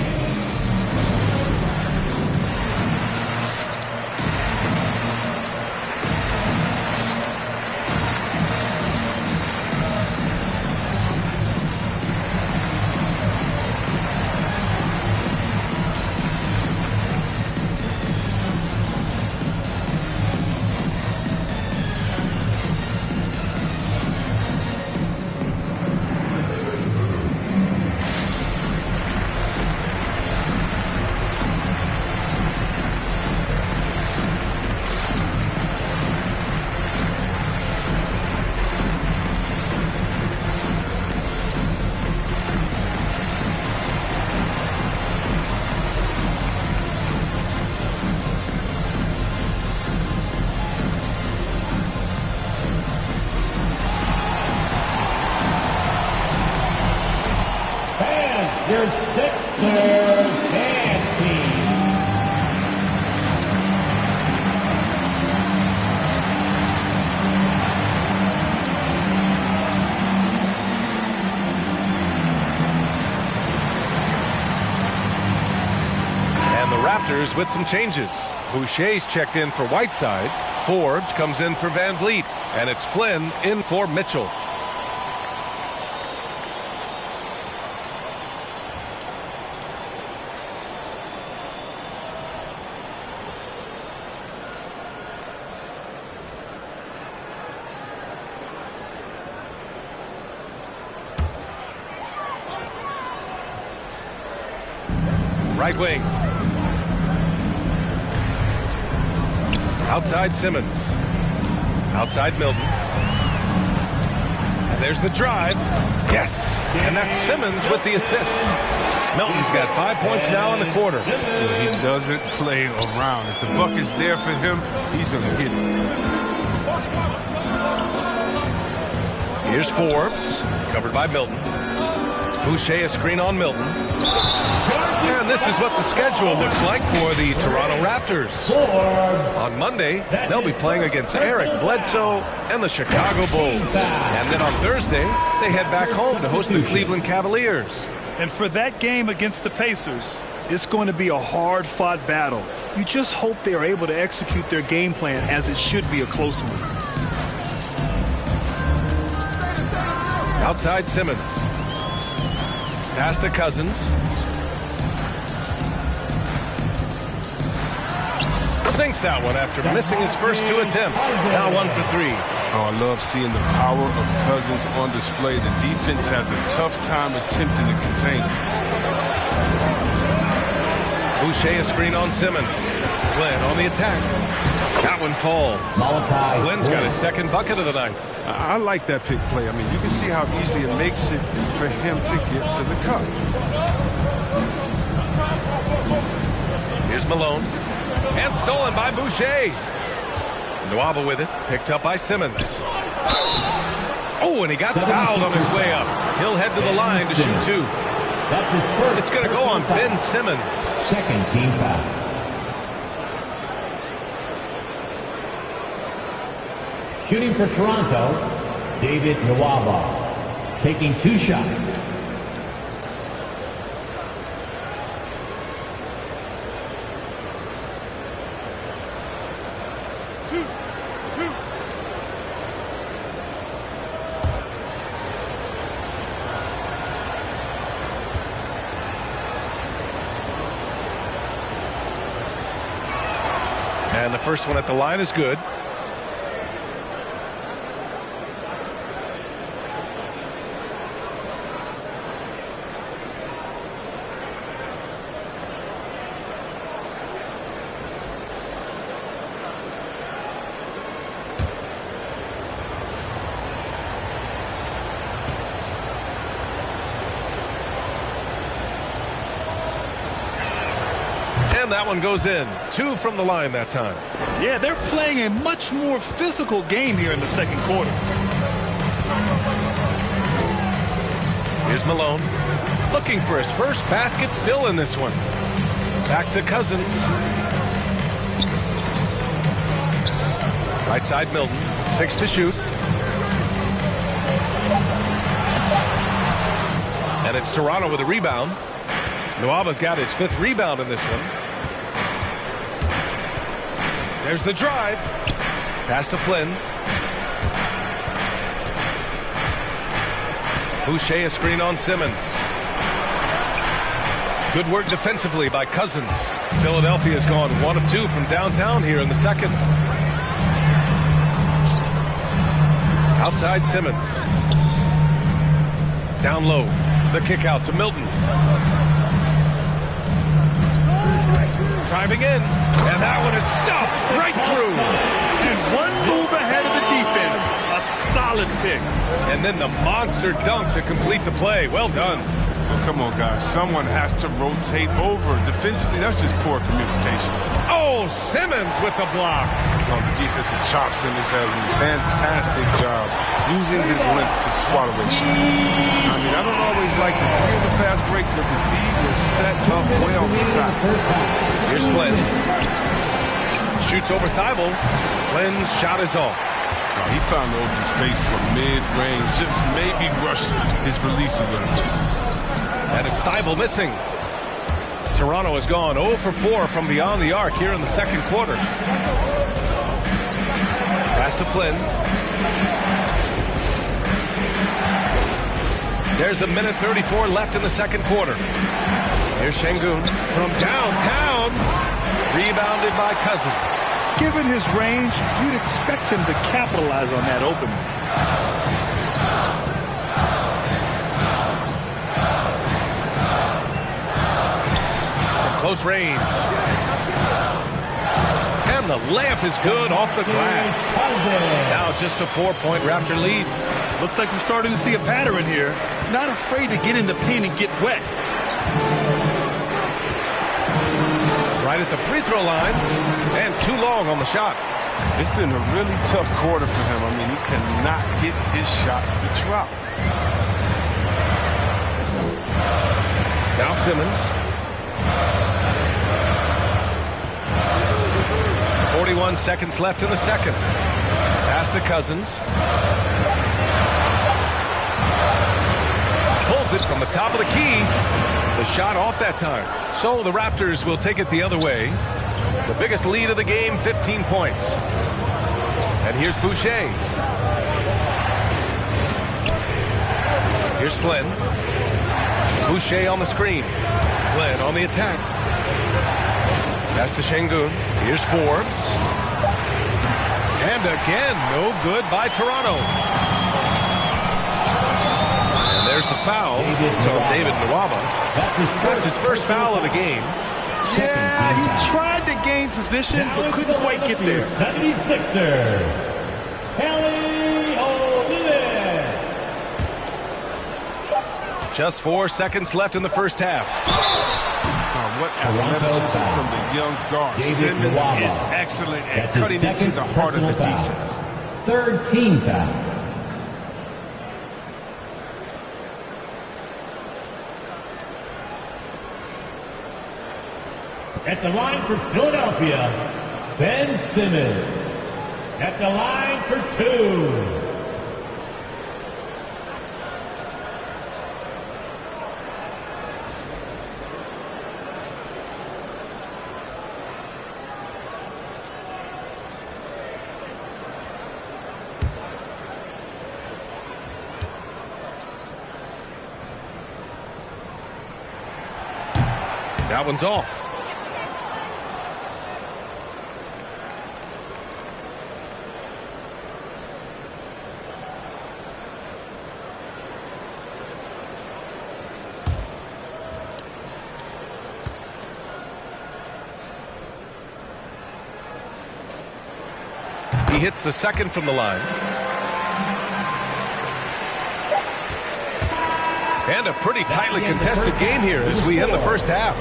Speaker 11: Your Sixers dance team.
Speaker 8: And the Raptors with some changes. Boucher's checked in for Whiteside. Forbes comes in for Van Vliet. And it's Flynn in for Mitchell. Right wing. Outside Simmons. Outside Milton. And there's the drive. Yes. And that's Simmons with the assist. Milton's got 5 points now in the quarter.
Speaker 7: He doesn't play around. If the bucket's there for him, he's going to get it.
Speaker 8: Here's Forbes, covered by Milton. Boucher a screen on Milton. And this is what the schedule looks like for the Toronto Raptors. On Monday, they'll be playing against Eric Bledsoe and the Chicago Bulls. And then on Thursday, they head back home to host the Cleveland Cavaliers.
Speaker 9: And for that game against the Pacers, it's going to be a hard-fought battle. You just hope they are able to execute their game plan as it should be a close one.
Speaker 8: Outside Simmons. Pass to Cousins. Sinks that one after missing his first 2 attempts. Now 1 for 3.
Speaker 7: Oh, I love seeing the power of Cousins on display. The defense has a tough time attempting to contain him.
Speaker 8: Boucher a screen on Simmons. Flynn on the attack. That one falls. Flynn's got his second bucket of the night.
Speaker 7: I like that pick play. I mean, you can see how easily it makes it for him to get to the cup.
Speaker 8: Here's Malone. And stolen by Boucher. Nwaba with it. Picked up by Simmons. Oh, and he got fouled on his way up. He'll head to the line to shoot 2.
Speaker 11: That's his first.
Speaker 8: It's going to go on Ben Simmons.
Speaker 11: Second team foul. Shooting for Toronto, David Nwaba, taking 2 shots.
Speaker 8: And the first one at the line is good. That one goes in. 2 from the line that time.
Speaker 9: Yeah, they're playing a much more physical game here in the second quarter.
Speaker 8: Here's Malone. Looking for his first basket still in this one. Back to Cousins. Right side Milton. 6 to shoot. And it's Toronto with a rebound. Nwaba's got his 5th rebound in this one. There's the drive. Pass to Flynn. Boucher a screen on Simmons. Good work defensively by Cousins. Philadelphia's gone 1 of 2 from downtown here in the second. Outside Simmons. Down low. The kick out to Milton. Driving in, and that one is stuffed right through.
Speaker 9: And 1 move ahead of the defense. A solid pick.
Speaker 8: And then the monster dunk to complete the play. Well done.
Speaker 7: Oh, come on, guys. Someone has to rotate over. Defensively, that's just poor communication.
Speaker 8: Oh, Simmons with the block.
Speaker 7: Oh, the defensive chop. Simmons has a fantastic job using his length to swat away shots. I mean, I don't always like to clear the fast break, but the D was set up well inside.
Speaker 8: Here's Flynn. Shoots over Thibault. Flynn's shot is off.
Speaker 7: Oh, he found the open space from mid-range. Just maybe rushed his release a little bit.
Speaker 8: And it's Thibault missing. Toronto has gone 0 for 4 from beyond the arc here in the second quarter. Pass to Flynn. There's 1:34 left in the second quarter. Here's Şengün from downtown. Rebounded by Cousins.
Speaker 9: Given his range, you'd expect him to capitalize on that opening.
Speaker 8: close range. And the layup is good off the glass. Now just a 4-point Raptor lead.
Speaker 9: Looks like we're starting to see a pattern here. Not afraid to get in the paint and get wet.
Speaker 8: Right at the free throw line. And too long on the shot.
Speaker 7: It's been a really tough quarter for him. I mean, he cannot get his shots to drop.
Speaker 8: Now Simmons. 41 seconds left in the second. Pass to Cousins. Pulls it from the top of the key. The shot off that time. So the Raptors will take it the other way. The biggest lead of the game, 15 points. And here's Boucher. Here's Flynn. Boucher on the screen. Flynn on the attack. Pass to Şengün. Here's Forbes. And again, no good by Toronto. And there's the foul. It's on David Nwaba. That's his first foul of the game.
Speaker 9: Yeah, he tried to gain position, but couldn't quite get there.
Speaker 11: 76er, Kelly Olynyk.
Speaker 8: Just 4 seconds left in the first half.
Speaker 7: What athleticism from the young guard. Simmons is excellent at cutting into the heart of the defense.
Speaker 11: Third team foul. At the line for Philadelphia, Ben Simmons. At the line for 2.
Speaker 8: That one's off. He hits the second from the line. And a pretty tightly contested game here as we end the first half.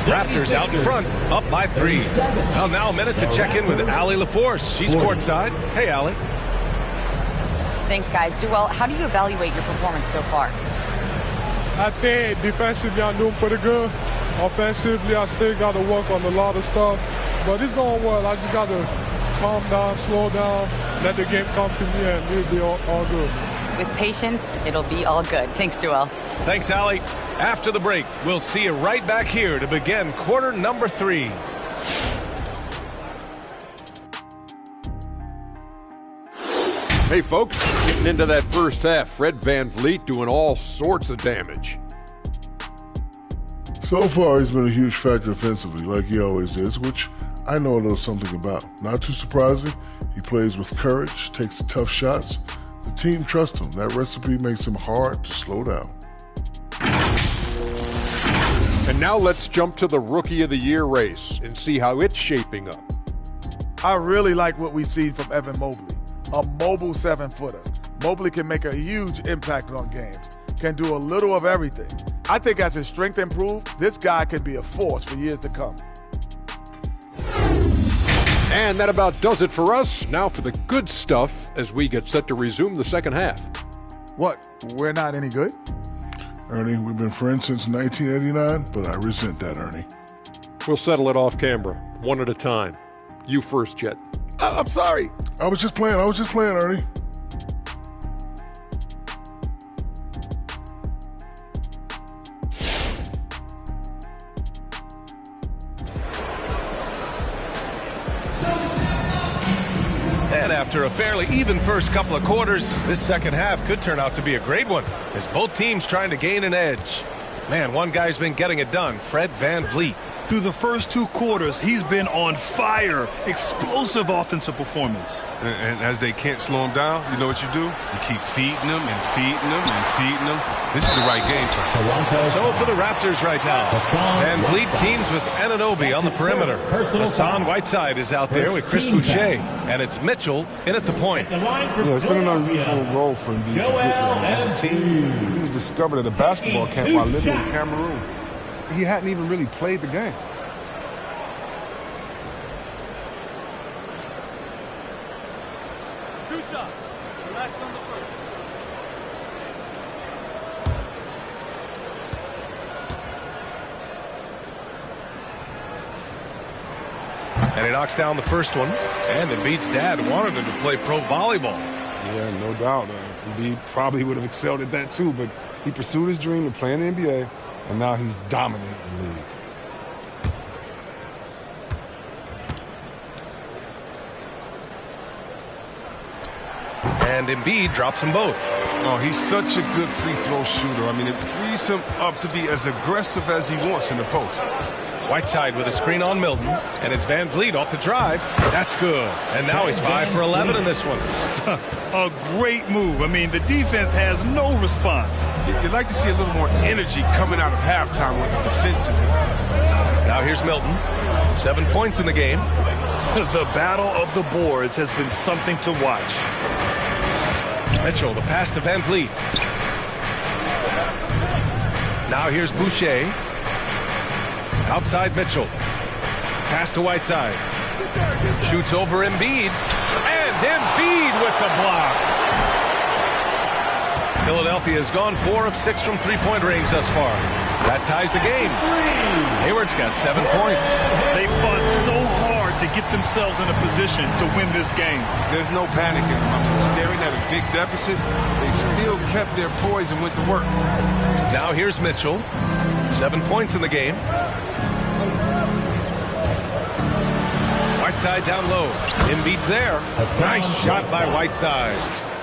Speaker 8: Raptors out in front, up by 3. Well, now a minute to check in with Allie LaForce. She's courtside. Hey, Allie.
Speaker 10: Thanks, guys. Duell, how do you evaluate your performance so far?
Speaker 12: I think defensively I'm doing pretty good. Offensively, I still got to work on a lot of stuff. But it's going well. I just got to calm down, slow down, let the game come to me, and it'll be all good.
Speaker 10: With patience, it'll be all good. Thanks, Duell.
Speaker 8: Thanks, Allie. After the break, we'll see you right back here to begin quarter number 3.
Speaker 13: Hey, folks, getting into that first half. Fred VanVleet doing all sorts of damage.
Speaker 14: So far, he's been a huge factor offensively, like he always is, which I know a little something about. Not too surprising, he plays with courage, takes the tough shots. The team trusts him. That recipe makes him hard to slow down.
Speaker 13: And now let's jump to the Rookie of the Year race and see how it's shaping up.
Speaker 15: I really like what we see from Evan Mobley, a mobile 7-footer. Mobley can make a huge impact on games, can do a little of everything. I think as his strength improves, this guy can be a force for years to come.
Speaker 13: And that about does it for us. Now for the good stuff as we get set to resume the second half.
Speaker 15: What? We're not any good?
Speaker 14: Ernie, we've been friends since 1989, but I resent that, Ernie.
Speaker 13: We'll settle it off camera, one at a time. You first, Jet.
Speaker 15: I'm sorry.
Speaker 14: I was just playing, Ernie.
Speaker 8: And after a fairly even first couple of quarters, this second half could turn out to be a great one as both teams trying to gain an edge. Man, one guy's been getting it done, Fred VanVleet.
Speaker 9: Through the first 2 quarters, he's been on fire. Explosive offensive performance.
Speaker 7: And as they can't slow him down, you know what you do? You keep feeding them and feeding them and feeding them. This is the right game plan.
Speaker 8: So for the Raptors right now, Van Vliet teams with Anunoby on the perimeter. Hassan Whiteside is out there with Chris Boucher, and it's Mitchell in at the point.
Speaker 12: Yeah, it's been an unusual role for Embiid to get there. As a team, he was discovered at a basketball camp while living in Cameroon. He hadn't even really played the game.
Speaker 11: Two shots. Relax on the first.
Speaker 8: And he knocks down the first one. And Embiid's dad wanted him to play pro volleyball.
Speaker 12: Yeah, no doubt. Embiid probably would have excelled at that too, but he pursued his dream of playing the NBA, and now he's dominating the league.
Speaker 8: And Embiid drops them both.
Speaker 7: Oh, he's such a good free throw shooter. I mean, it frees him up to be as aggressive as he wants in the post.
Speaker 8: Whiteside with a screen on Milton, and it's Van Vliet off the drive. That's good. And now he's 5 for 11 in this one.
Speaker 9: A great move. I mean, the defense has no response.
Speaker 7: You'd like to see a little more energy coming out of halftime with the defensive.
Speaker 8: Now here's Milton. 7 points in the game.
Speaker 9: The battle of the boards has been something to watch.
Speaker 8: Mitchell, the pass to Van Vliet. Now here's Boucher. Outside Mitchell. Pass to Whiteside. Shoots over Embiid. And Embiid with the block. Philadelphia has gone 4 of 6 from three-point range thus far. That ties the game. Hayward's got 7 points.
Speaker 9: They fought so hard to get themselves in a position to win this game.
Speaker 7: There's no panicking. Staring at a big deficit, they still kept their poise and went to work.
Speaker 8: Now here's Mitchell. 7 points in the game. Whiteside down low. Embiid's there. Nice shot by Whiteside.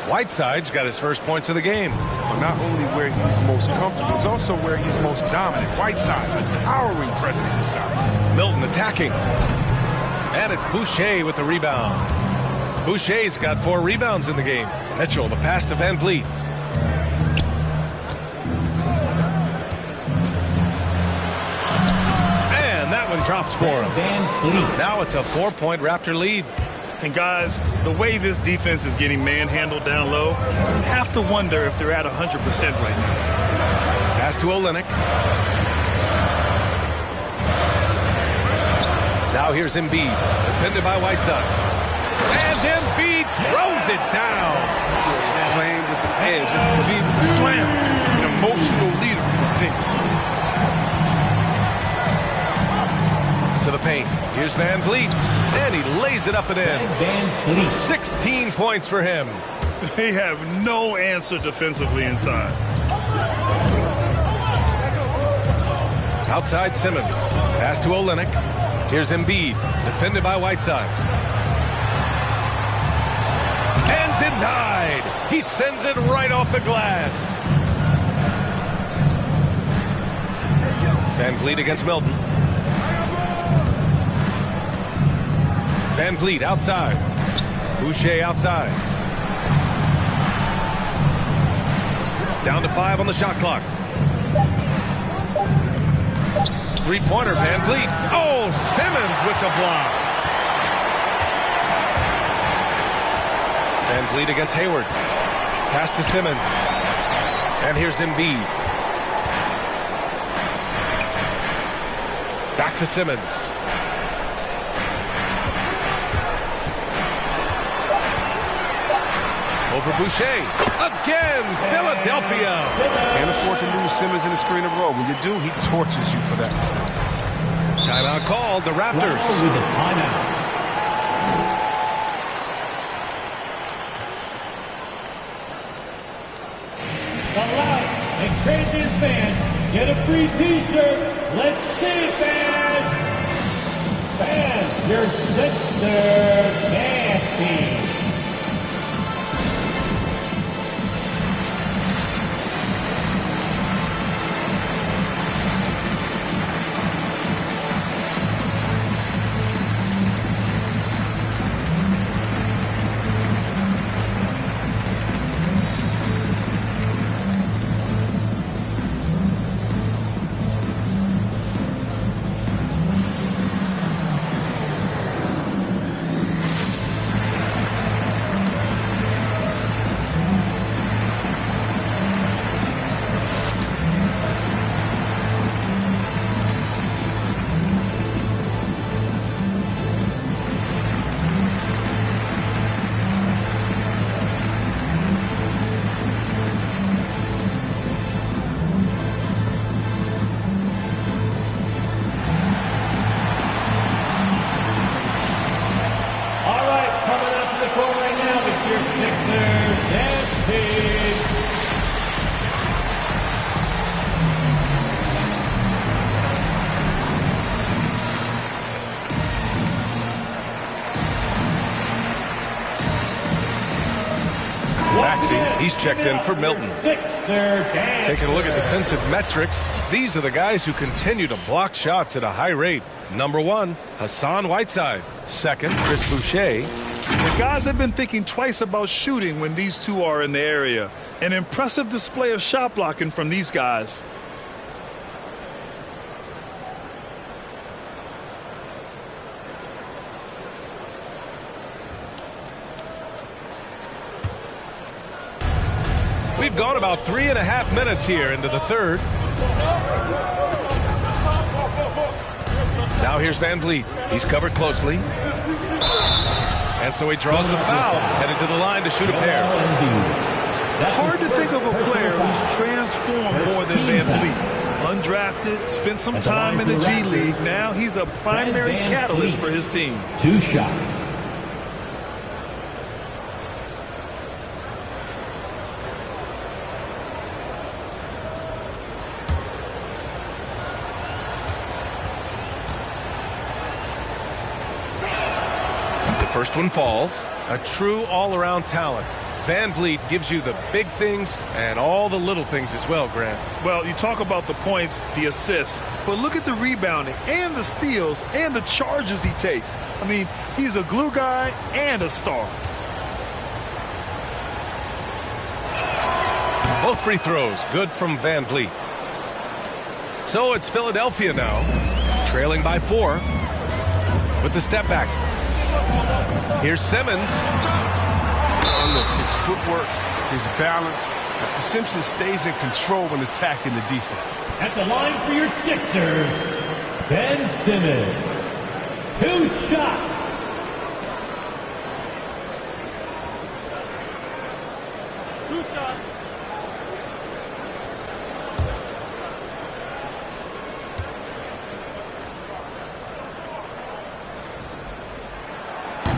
Speaker 8: Whiteside's got his first points of the game.
Speaker 7: Well, not only where he's most comfortable, it's also where he's most dominant. Whiteside, a towering presence inside.
Speaker 8: Milton attacking. And it's Boucher with the rebound. Boucher's got 4 rebounds in the game. Mitchell, the pass to Van Vliet. And that one drops for him. Now it's a 4-point Raptor lead.
Speaker 9: And guys, the way this defense is getting manhandled down low, you have to wonder if they're at 100% right now.
Speaker 8: Pass to Olynyk. Now here's Embiid, defended by Whiteside. And Embiid throws it down.
Speaker 7: Playing with the edge, Embiid with the slam. An emotional leader for this team.
Speaker 8: To the paint. Here's Van Vliet. And he lays it up and in. 16 points for him.
Speaker 9: They have no answer defensively inside.
Speaker 8: Outside Simmons. Pass to Olynyk. Here's Embiid. Defended by Whiteside. And denied. He sends it right off the glass. Van Vliet against Milton. Van Vliet outside. Boucher outside. Down to 5 on the shot clock. Three-pointer, Van Vliet. Oh, Simmons with the block. Van Vliet against Hayward. Pass to Simmons. And here's Embiid. Back to Simmons. Over Boucher. Again, Philadelphia.
Speaker 7: Can't afford to lose Simmons in a screen and roll. When you do, he tortures you for that mistake.
Speaker 8: Timeout called, the Raptors.
Speaker 11: With the timeout. The loud and craziest fans get a free t-shirt. Let's see it, fans. Fans, your sister dance team.
Speaker 8: checked in for Milton. Taking a look at defensive metrics, these are the guys who continue to block shots at a high rate. Number 1, Hassan Whiteside. Second, Chris Boucher.
Speaker 9: The guys have been thinking twice about shooting when these two are in the area. An impressive display of shot blocking from these guys.
Speaker 8: We've gone about 3.5 minutes here into the third. Now here's Van Vliet. He's covered closely. And so he draws the foul, headed to the line to shoot a pair.
Speaker 9: Hard to think of a player who's transformed more than Van Vliet. Undrafted, spent some time in the G League. Now he's a primary catalyst for his team.
Speaker 11: 2 shots.
Speaker 8: First one falls. A true all-around talent. Van Vliet gives you the big things and all the little things as well, Grant.
Speaker 9: Well, you talk about the points, the assists, but look at the rebounding and the steals and the charges he takes. I mean, he's a glue guy and a star.
Speaker 8: Both free throws good from Van Vliet. So it's Philadelphia now, trailing by 4 with the step back. Here's Simmons.
Speaker 7: Look, his footwork, his balance. Simpson stays in control when attacking the defense.
Speaker 11: At the line for your Sixers, Ben Simmons. 2 shots.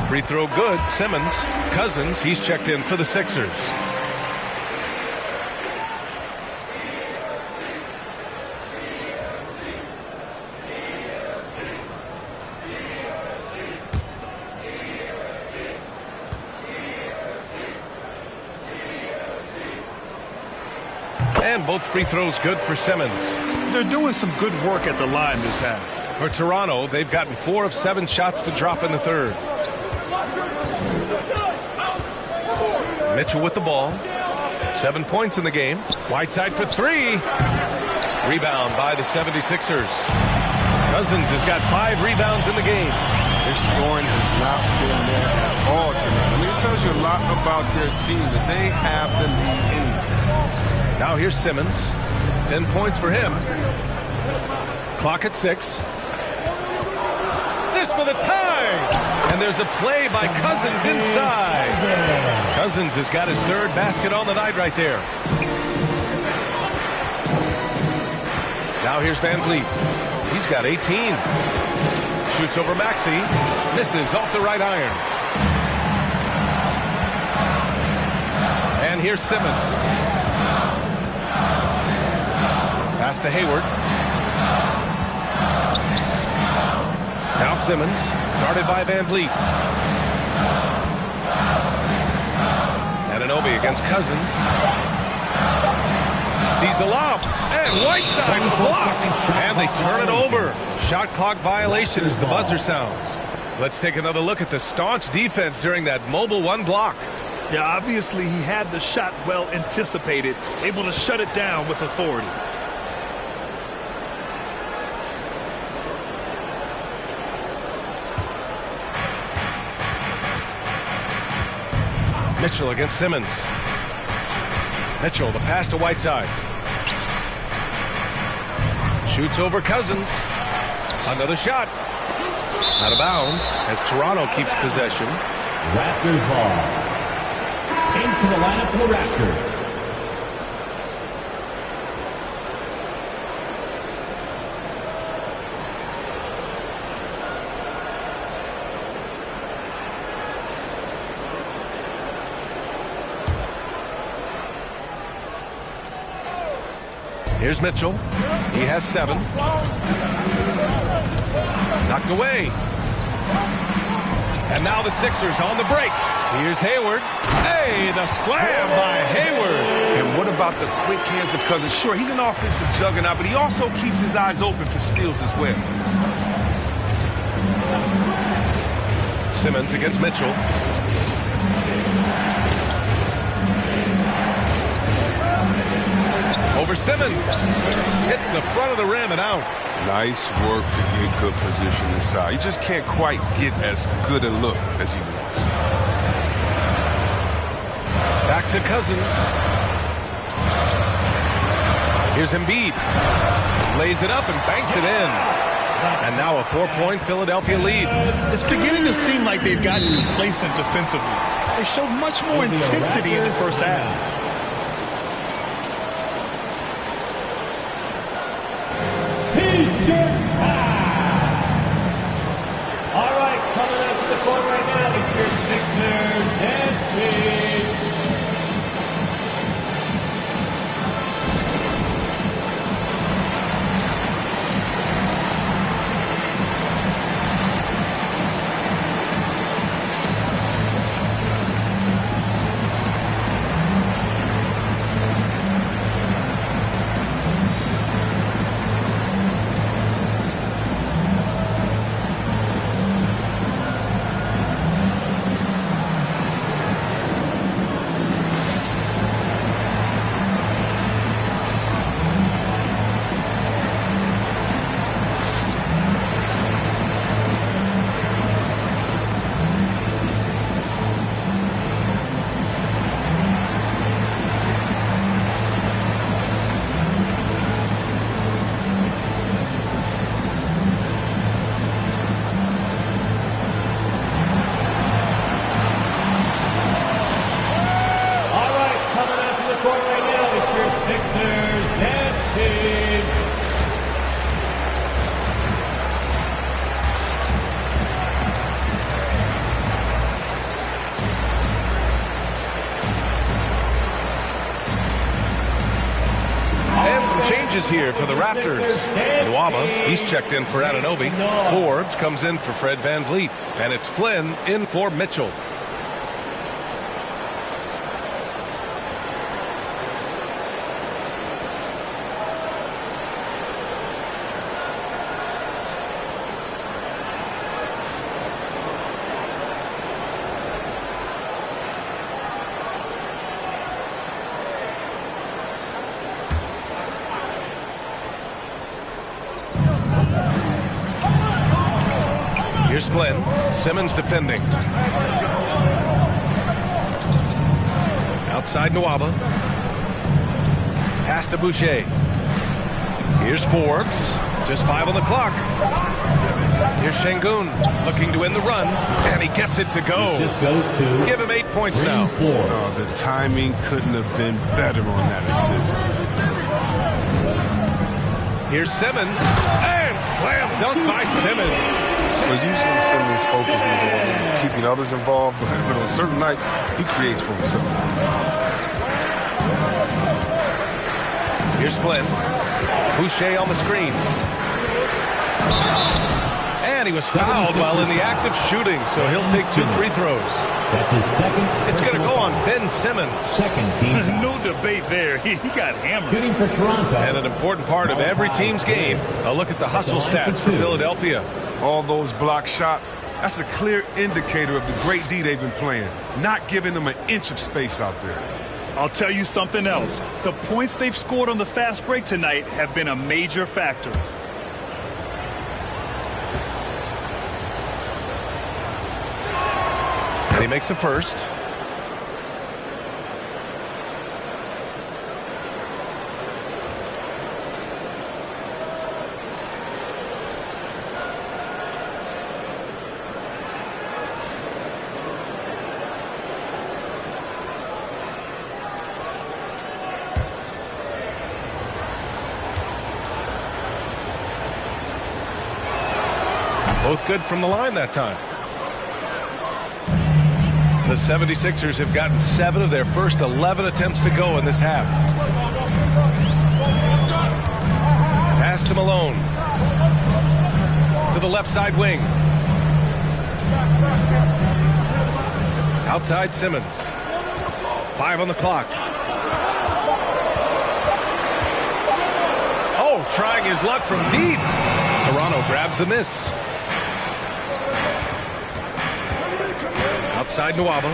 Speaker 8: Free throw good, Simmons. Cousins, he's checked in for the Sixers. And both free throws good for Simmons.
Speaker 9: They're doing some good work at the line this half.
Speaker 8: For Toronto, they've gotten 4 of 7 shots to drop in the third. Mitchell with the ball. 7 points in the game. Whiteside for 3. Rebound by the 76ers. Cousins has got 5 rebounds in the game.
Speaker 7: Their scoring has not been there at all tonight. I mean, it tells you a lot about their team that they have the lead in.
Speaker 8: Now here's Simmons. 10 points for him. Clock at 6. This for the tie! And there's a play by Cousins inside. Cousins has got his 3rd basket on the night right there. Now here's Van Vliet. He's got 18. Shoots over Maxey. Misses off the right iron. And here's Simmons. Pass to Hayward. Now Simmons, guarded by Van Vliet. Anunoby against Cousins. Sees the lob, and Whiteside block, and they turn it over. Shot clock violation as the buzzer sounds. Let's take another look at the staunch defense during that mobile 1 block.
Speaker 9: Yeah, obviously he had the shot well anticipated, able to shut it down with authority.
Speaker 8: Mitchell against Simmons. Mitchell, the pass to Whiteside. Shoots over Cousins. Another shot. Out of bounds as Toronto keeps possession.
Speaker 11: Raptors ball. Into the lineup for the Raptors.
Speaker 8: Here's Mitchell. He has 7. Knocked away. And now the Sixers on the break. Here's Hayward. Hey, the slam by Hayward.
Speaker 7: And what about the quick hands of Cousins? Sure, he's an offensive juggernaut, but he also keeps his eyes open for steals as well.
Speaker 8: Simmons against Mitchell. Over Simmons. Hits the front of the rim and out.
Speaker 7: Nice work to get good position inside. You just can't quite get as good a look as he wants.
Speaker 8: Back to Cousins. Here's Embiid. Lays it up and banks it in. And now a 4-point Philadelphia lead.
Speaker 9: It's beginning to seem like they've gotten complacent defensively. They showed much more intensity in the first half.
Speaker 11: T-shirt time. All right, coming out to the court right now, it's your Sixers and Kings.
Speaker 8: Here for the Raptors. Nwaba, he's checked in for Anunoby. Forbes comes in for Fred VanVleet. And it's Flynn in for Mitchell. Here's Flynn. Simmons defending. Outside Nwaba. Pass to Boucher. Here's Forbes. Just 5 on the clock. Here's Şengün looking to win the run. And he gets it to go. Give him 8 points now.
Speaker 7: Oh, the timing couldn't have been better on that assist.
Speaker 8: Here's Simmons. And slam dunk by Simmons.
Speaker 7: Well, usually Simmons focuses on keeping others involved, but on certain nights, he creates for himself.
Speaker 8: Here's Flynn. Boucher on the screen. And he was fouled while in the act of shooting, so he'll take 2 free throws.
Speaker 11: That's his second.
Speaker 8: It's going to go on Ben Simmons.
Speaker 11: Second team.
Speaker 9: No debate there. He got hammered.
Speaker 11: Shooting for Toronto.
Speaker 8: And an important part of every team's game. A look at the hustle stats for Philadelphia.
Speaker 7: All those block shots, that's a clear indicator of the great D they've been playing, not giving them an inch of space out there.
Speaker 9: I'll tell you something else. The points they've scored on the fast break tonight have been a major factor.
Speaker 8: And he makes the first. Both good from the line that time. The 76ers have gotten 7 of their first 11 attempts to go in this half. Pass to Malone. To the left side wing. Outside Simmons. 5 on the clock. Oh, trying his luck from deep. Toronto grabs the miss. Outside Nwaba.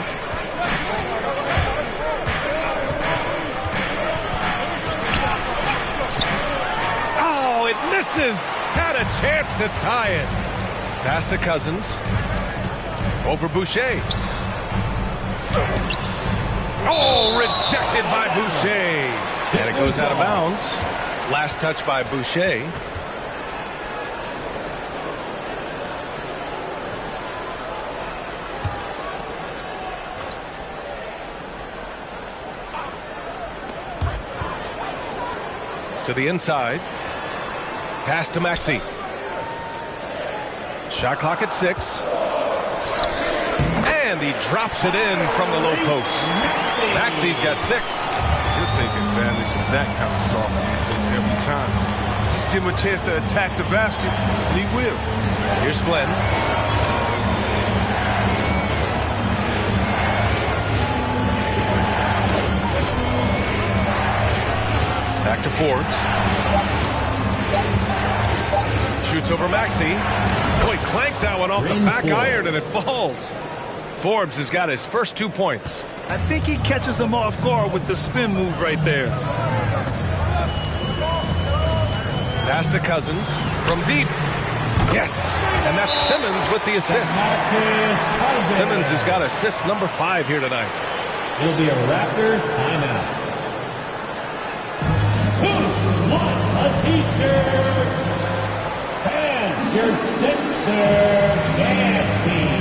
Speaker 8: Oh, it misses. Had a chance to tie it. Pass to Cousins. Over Boucher. Oh, rejected by Boucher. And it goes out of bounds. Last touch by Boucher. To the inside. Pass to Maxey. Shot clock at 6. And he drops it in from the low post. Maxey's got 6.
Speaker 7: He'll take advantage of that kind of soft defense every time. Just give him a chance to attack the basket, and he will.
Speaker 8: Here's Flynn. Back to Forbes. Shoots over Maxey. Oh, he clanks that one off the back iron and it falls. Forbes has got his first 2 points.
Speaker 9: I think he catches him off guard with the spin move right there.
Speaker 8: Pass to Cousins from deep. Yes, and that's Simmons with the assist. Simmons has got assist number 5 here tonight.
Speaker 11: It'll be a Raptors timeout. Who wants a t-shirt? And your Sixers dance team.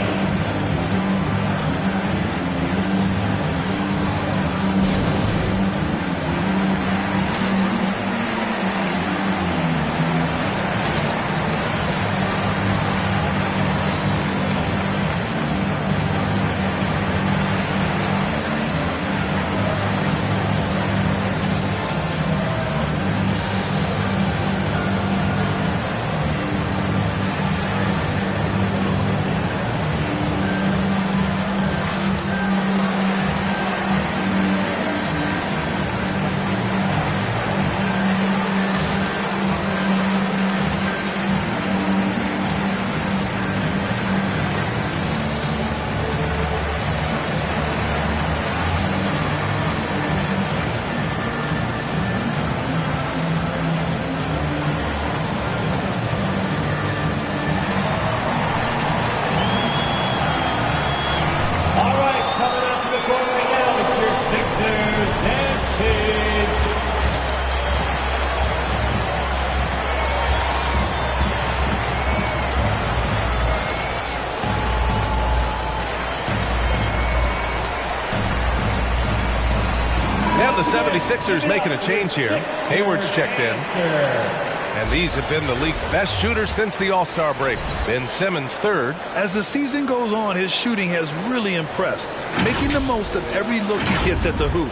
Speaker 8: The 76ers making a change here. Hayward's checked in. And these have been the league's best shooters since the All-Star break. Ben Simmons third.
Speaker 9: As the season goes on, his shooting has really impressed, making the most of every look he gets at the hoop.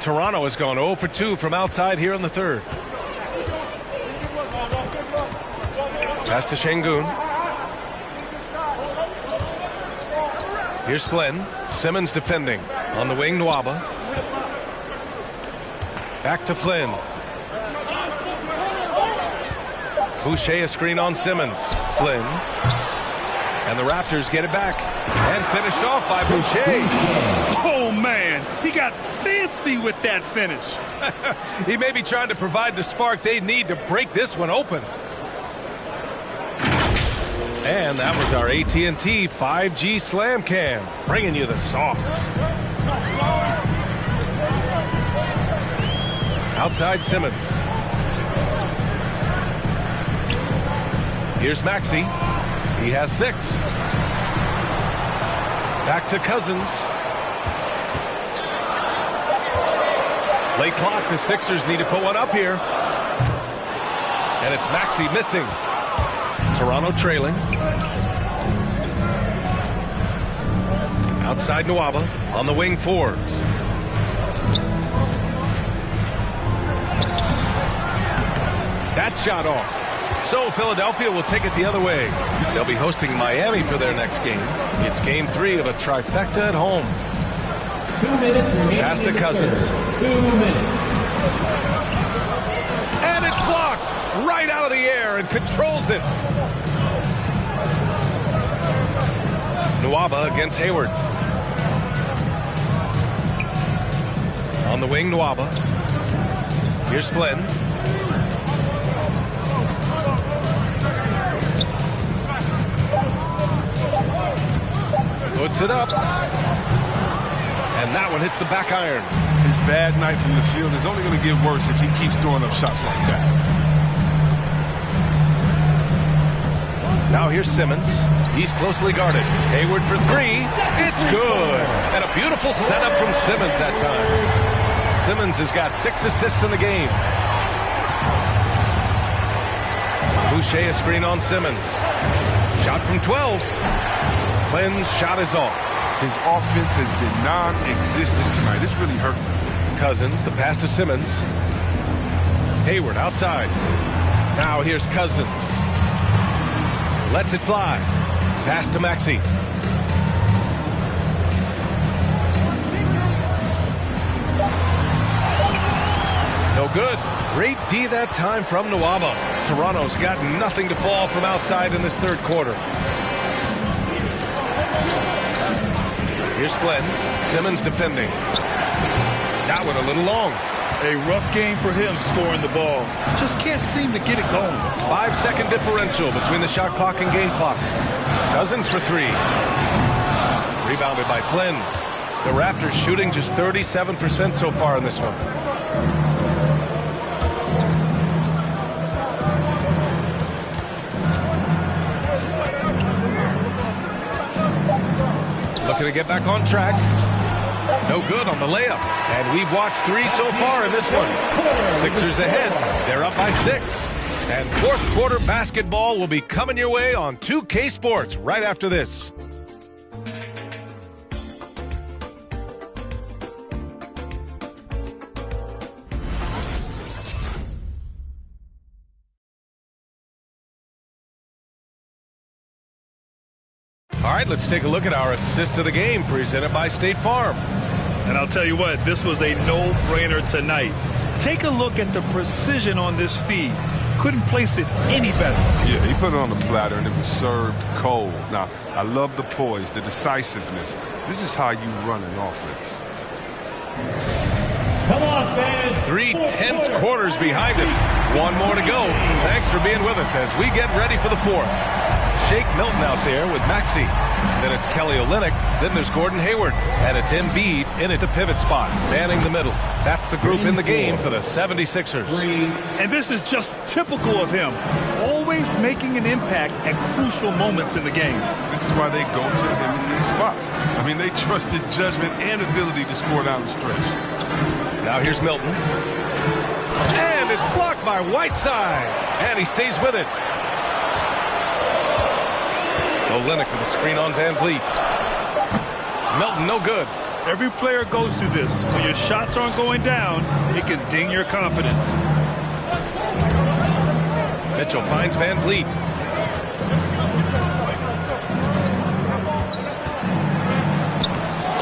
Speaker 8: Toronto has gone 0 for 2 from outside here in the third. Pass to Şengün. Here's Flynn. Simmons defending. On the wing, Nwaba. Back to Flynn. Boucher a screen on Simmons. Flynn. And the Raptors get it back. And finished off by Boucher.
Speaker 9: Oh, man. He got fancy with that finish.
Speaker 8: He may be trying to provide the spark they need to break this one open. And that was our AT&T 5G Slam Cam, bringing you the sauce. Outside Simmons. Here's Maxey. He has 6. Back to Cousins. Late clock. The Sixers need to put one up here. And it's Maxey missing. Toronto trailing. Outside Nwaba. On the wing, Forbes. that shot off. So Philadelphia will take it the other way. They'll be hosting Miami for their next game. It's game 3 of a trifecta at home.
Speaker 11: 2 minutes remaining.
Speaker 8: Pass to Cousins.
Speaker 11: 2 minutes.
Speaker 8: And it's blocked right out of the air and controls it. Nwaba against Hayward. On the wing, Nwaba. Here's Flynn. Puts it up. And that one hits the back iron.
Speaker 7: His bad night from the field is only going to get worse if he keeps throwing up shots like that.
Speaker 8: Now here's Simmons. He's closely guarded. Hayward for 3. It's good. And a beautiful setup from Simmons that time. Simmons has got 6 assists in the game. Boucher a screen on Simmons. Shot from 12. Flynn's shot is off.
Speaker 7: His offense has been non-existent tonight. It's really hurting him.
Speaker 8: Cousins, the pass to Simmons. Hayward outside. Now here's Cousins. Lets it fly. Pass to Maxey. No good. Great D that time from Nwaba. Toronto's got nothing to fall from outside in this third quarter. Here's Flynn. Simmons defending. That one a little long.
Speaker 9: A rough game for him scoring the ball. Just can't seem to get it going.
Speaker 8: 5-second differential between the shot clock and game clock. Cousins for 3. Rebounded by Flynn. The Raptors shooting just 37% so far in this one. Looking to get back on track. No good on the layup. And we've watched 3 so far in this one. Sixers ahead. They're up by 6. And fourth quarter basketball will be coming your way on 2K Sports right after this. All right, let's take a look at our assist of the game presented by State Farm.
Speaker 9: And I'll tell you what, this was a no-brainer tonight. Take a look at the precision on this feed. Couldn't place it any better.
Speaker 7: Yeah, he put it on the platter and it was served cold. Now, I love the poise, the decisiveness. This is how you run an offense.
Speaker 11: Come on, fans.
Speaker 8: 3 tense quarters behind us. 1 more to go. Thanks for being with us as we get ready for the fourth. Shake Milton out there with Maxey. Then it's Kelly Olynyk. Then there's Gordon Hayward. And it's Embiid in at the pivot spot, manning the middle. That's the group in the game for the 76ers.
Speaker 9: And this is just typical of him. Always making an impact at crucial moments in the game.
Speaker 7: This is why they go to him in these spots. I mean, they trust his judgment and ability to score down the stretch.
Speaker 8: Now here's Milton. And it's blocked by Whiteside. And he stays with it. Olynyk with a screen on Van Vliet. Milton, no good.
Speaker 9: Every player goes through this. When your shots aren't going down, it can ding your confidence.
Speaker 8: Mitchell finds Van Vliet.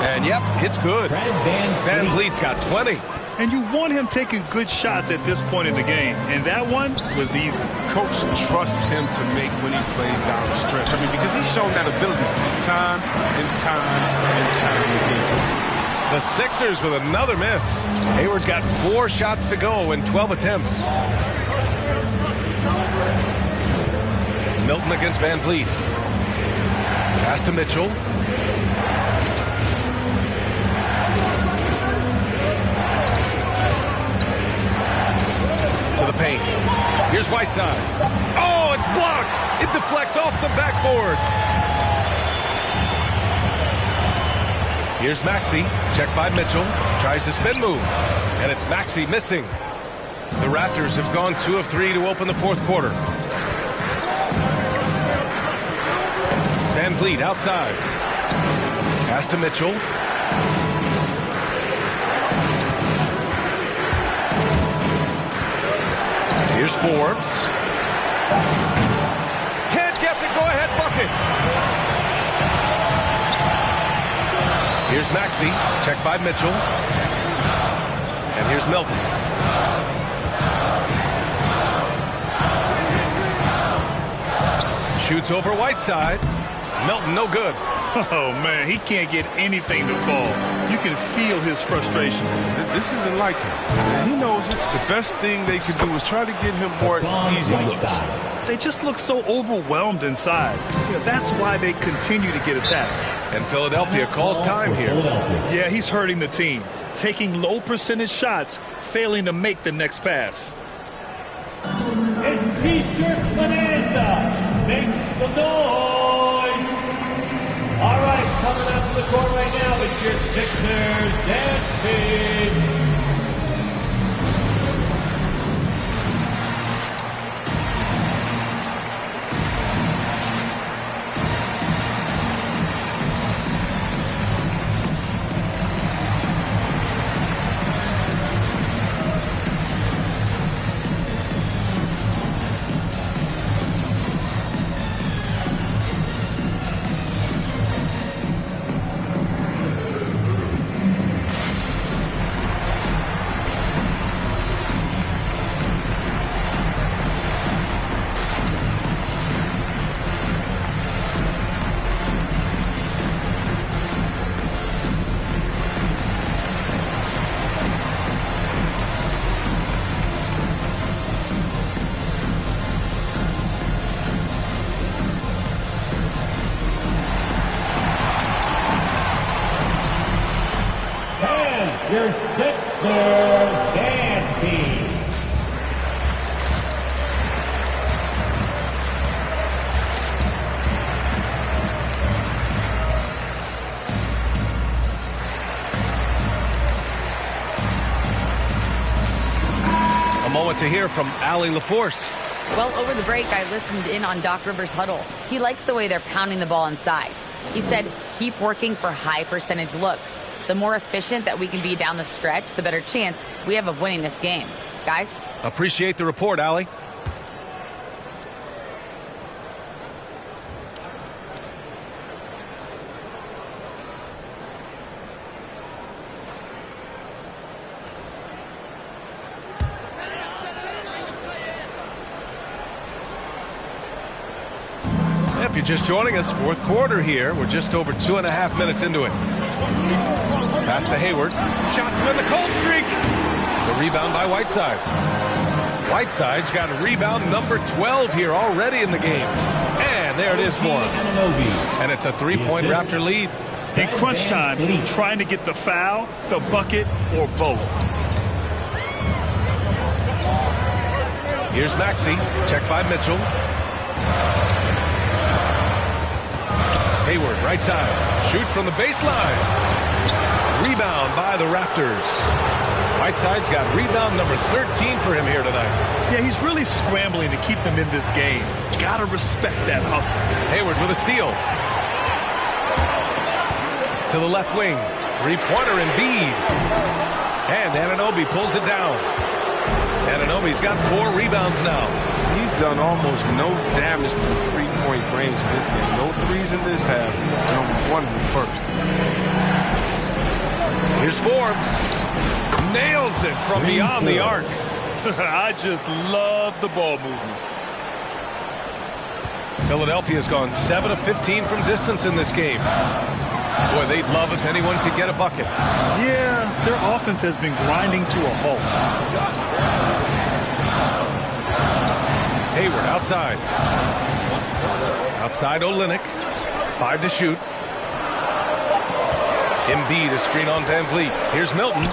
Speaker 8: And yep, it's good. Van Vliet's got 20.
Speaker 9: And you want him taking good shots at this point in the game. And that one was easy.
Speaker 7: Coach trusts him to make when he plays down the stretch. I mean, because he's shown that ability time and time and time again.
Speaker 8: The Sixers with another miss. Hayward's got 4 shots to go in 12 attempts. Milton against Van Vliet. Pass to Mitchell. To the paint. Here's Whiteside. Oh, it's blocked. It deflects off the backboard. Here's Maxey. Checked by Mitchell. Tries the spin move. And it's Maxey missing. The Raptors have gone 2 of 3 to open the fourth quarter. Van Vliet outside. Pass to Mitchell. Here's Forbes. Can't get the go-ahead bucket. Here's Maxey. Checked by Mitchell. And here's Milton. Shoots over Whiteside. Milton, no good.
Speaker 9: Oh, man, he can't get anything to fall. You can feel his frustration.
Speaker 7: This isn't like him. He knows it. The best thing they can do is try to get him more easy looks.
Speaker 9: They just look so overwhelmed inside. That's why they continue to get attacked.
Speaker 8: And Philadelphia calls time here.
Speaker 9: Yeah, he's hurting the team. Taking low percentage shots, failing to make the next pass.
Speaker 11: And T-shirt Bonanza makes the noise. All right, coming up to the court right now, it's your Sixers dance team. Your Sixers dance team.
Speaker 8: A moment to hear from Allie LaForce.
Speaker 10: Well, over the break, I listened in on Doc Rivers' huddle. He likes the way they're pounding the ball inside. He said, keep working for high percentage looks. The more efficient that we can be down the stretch, the better chance we have of winning this game. Guys?
Speaker 8: Appreciate the report, Allie. If you're just joining us, fourth quarter here. We're just over 2.5 minutes into it. Pass to Hayward. Shot to end the cold streak. The rebound by Whiteside. Whiteside's got a rebound number 12 here already in the game. And there it is for him. And it's a three-point Raptor lead.
Speaker 9: In crunch time, trying to get the foul, the bucket, or both.
Speaker 8: Here's Maxey. Checked by Mitchell. Hayward, right side. Shoot from the baseline. Rebound by the Raptors. Whiteside's got rebound number 13 for him here tonight.
Speaker 9: Yeah, he's really scrambling to keep them in this game. Gotta respect that hustle.
Speaker 8: Hayward with a steal. To the left wing. Three-pointer Embiid. And Anunoby pulls it down. Anunoby's got 4 rebounds now.
Speaker 7: He's done almost no damage from three-point range in this game. No threes in this half. One first.
Speaker 8: Here's Forbes. Nails it from beyond the arc.
Speaker 9: I just love the ball movement.
Speaker 8: Philadelphia's gone 7 of 15 from distance in this game. Boy, they'd love if anyone could get a bucket.
Speaker 9: Yeah, their offense has been grinding to a halt.
Speaker 8: Hayward outside. Outside Olynyk. 5 to shoot. Embiid, a screen on Van Vliet. Here's Milton.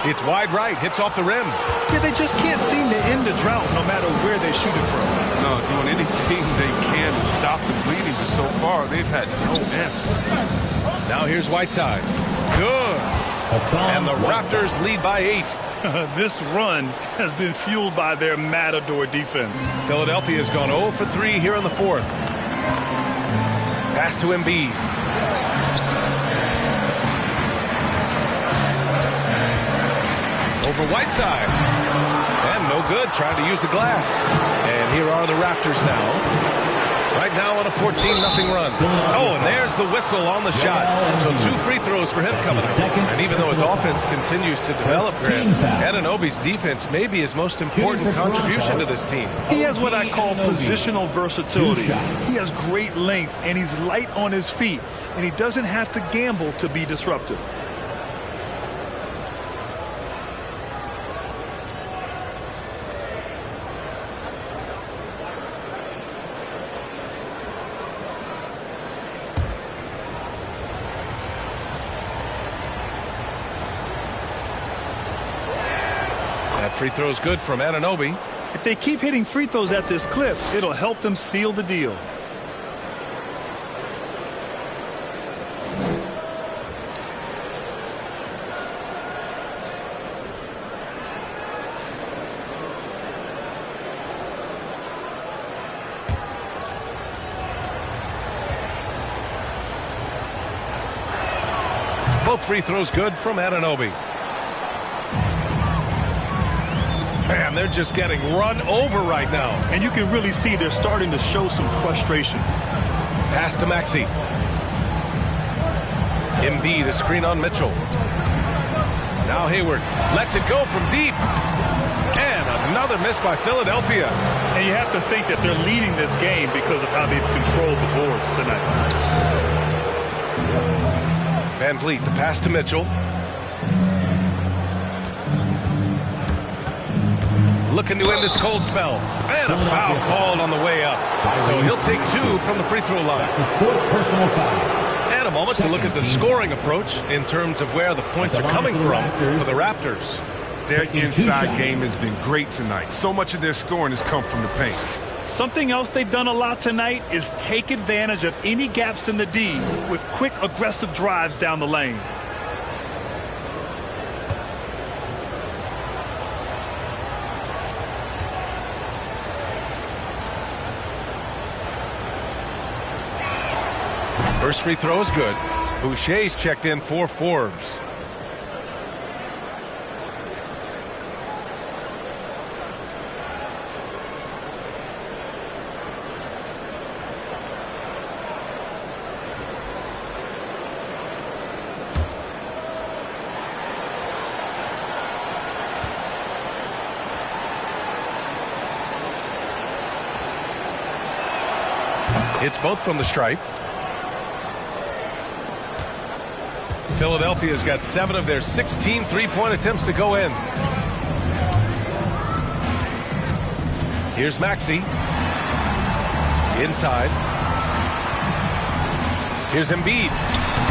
Speaker 8: It's wide right. Hits off the rim.
Speaker 9: Yeah, they just can't seem to end the drought no matter where they shoot it from.
Speaker 7: No, doing anything they can to stop the bleeding, but so far they've had no answer.
Speaker 8: Now here's Whiteside. Good. And the Raptors lead by 8.
Speaker 9: This run has been fueled by their Matador defense.
Speaker 8: Philadelphia's gone 0 for 3 here in the fourth. Pass to Embiid. Over Whiteside. And no good, trying to use the glass. And here are the Raptors now. Right now on a 14-0 run. Oh, and there's the whistle on the shot. So 2 free throws for him coming up. And even though his offense continues to develop, Grant, Anunoby's defense may be his most important contribution to this team.
Speaker 9: He has what I call positional versatility. He has great length, and he's light on his feet, and he doesn't have to gamble to be disruptive.
Speaker 8: Free throw's good from Anunoby.
Speaker 9: If they keep hitting free throws at this clip, it'll help them seal the deal.
Speaker 8: Both free throws good from Anunoby. Man, they're just getting run over right now.
Speaker 9: And you can really see they're starting to show some frustration.
Speaker 8: Pass to Maxey. Embiid, a screen on Mitchell. Now Hayward lets it go from deep. And another miss by Philadelphia.
Speaker 9: And you have to think that they're leading this game because of how they've controlled the boards tonight.
Speaker 8: Van Vliet, the pass to Mitchell. Looking to end this cold spell. And a foul called on the way up. So he'll take 2 from the free throw line. And a moment to look at the scoring approach in terms of where the points are coming from for the Raptors.
Speaker 7: Their inside game has been great tonight. So much of their scoring has come from the paint.
Speaker 9: Something else they've done a lot tonight is take advantage of any gaps in the D with quick, aggressive drives down the lane.
Speaker 8: First free throw is good. Boucher's checked in for Forbes. It's both from the stripe. Philadelphia's got 7 of their 16 three-point attempts to go in. Here's Maxey. Inside. Here's Embiid.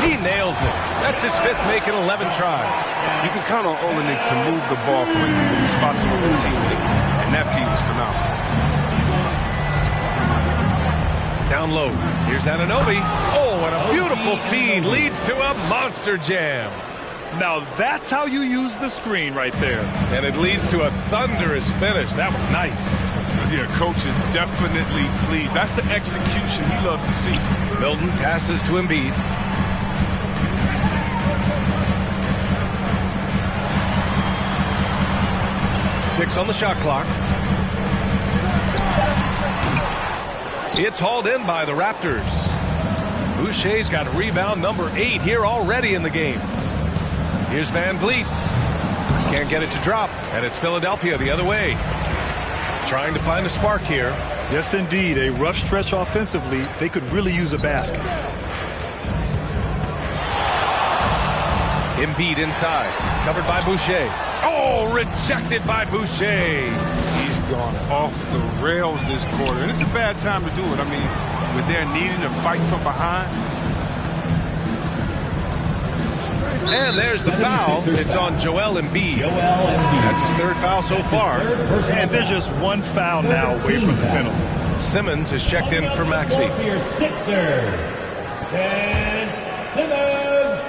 Speaker 8: He nails it. That's his 5th, making 11 tries.
Speaker 7: You can count on Olenek to move the ball quickly when he spots an open teammate, and that feed was phenomenal.
Speaker 8: Down low. Here's Anunoby. Oh, and a beautiful feed leads to a monster jam.
Speaker 9: Now that's how you use the screen right there.
Speaker 8: And it leads to a thunderous finish. That was nice.
Speaker 7: Yeah, coach is definitely pleased. That's the execution he loves to see.
Speaker 8: Milton passes to Embiid. Six on the shot clock. It's hauled in by the Raptors. Boucher's got rebound number 8 here already in the game. Here's Van Vliet. Can't get it to drop, and it's Philadelphia the other way. Trying to find a spark here.
Speaker 9: Yes, indeed. A rough stretch offensively. They could really use a basket.
Speaker 8: Embiid inside. Covered by Boucher. Oh, rejected by Boucher.
Speaker 7: He's gone off the rails this quarter, and it's a bad time to do it. I mean, when they're needing to fight from behind.
Speaker 8: And there's the foul. It's on Joel Embiid. That's his 3rd foul so far.
Speaker 9: And there's just 1 foul now away from the penalty.
Speaker 8: Simmons has checked in for Maxey.
Speaker 11: And Simmons.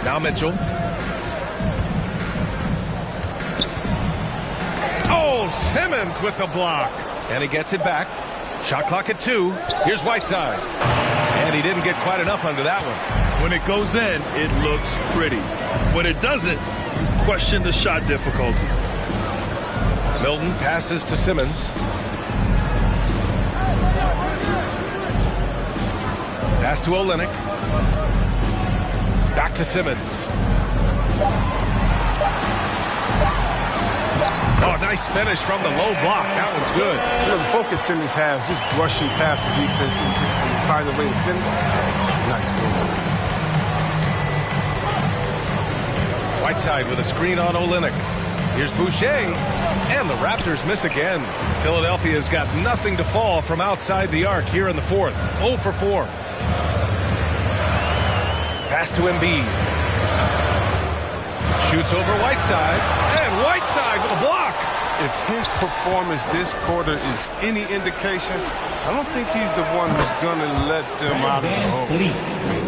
Speaker 8: Now Mitchell. Oh, Simmons with the block. And he gets it back. Shot clock at 2. Here's Whiteside. And he didn't get quite enough under that one.
Speaker 9: When it goes in, it looks pretty. When it doesn't, you question the shot difficulty.
Speaker 8: Milton passes to Simmons. Pass to Olynyk. Back to Simmons. Oh, nice finish from the low block. That one's good.
Speaker 16: You know, the focus Simmons has, just brushing past the defense and find a way to finish. Nice move.
Speaker 8: Whiteside with a screen on Olynyk. Here's Boucher, and the Raptors miss again. Philadelphia's got nothing to fall from outside the arc here in the fourth. 0 for 4. Pass to Embiid. Shoots over Whiteside, and Whiteside with a block.
Speaker 16: If his performance this quarter is any indication, I don't think he's the one who's going to let them out of the hole. He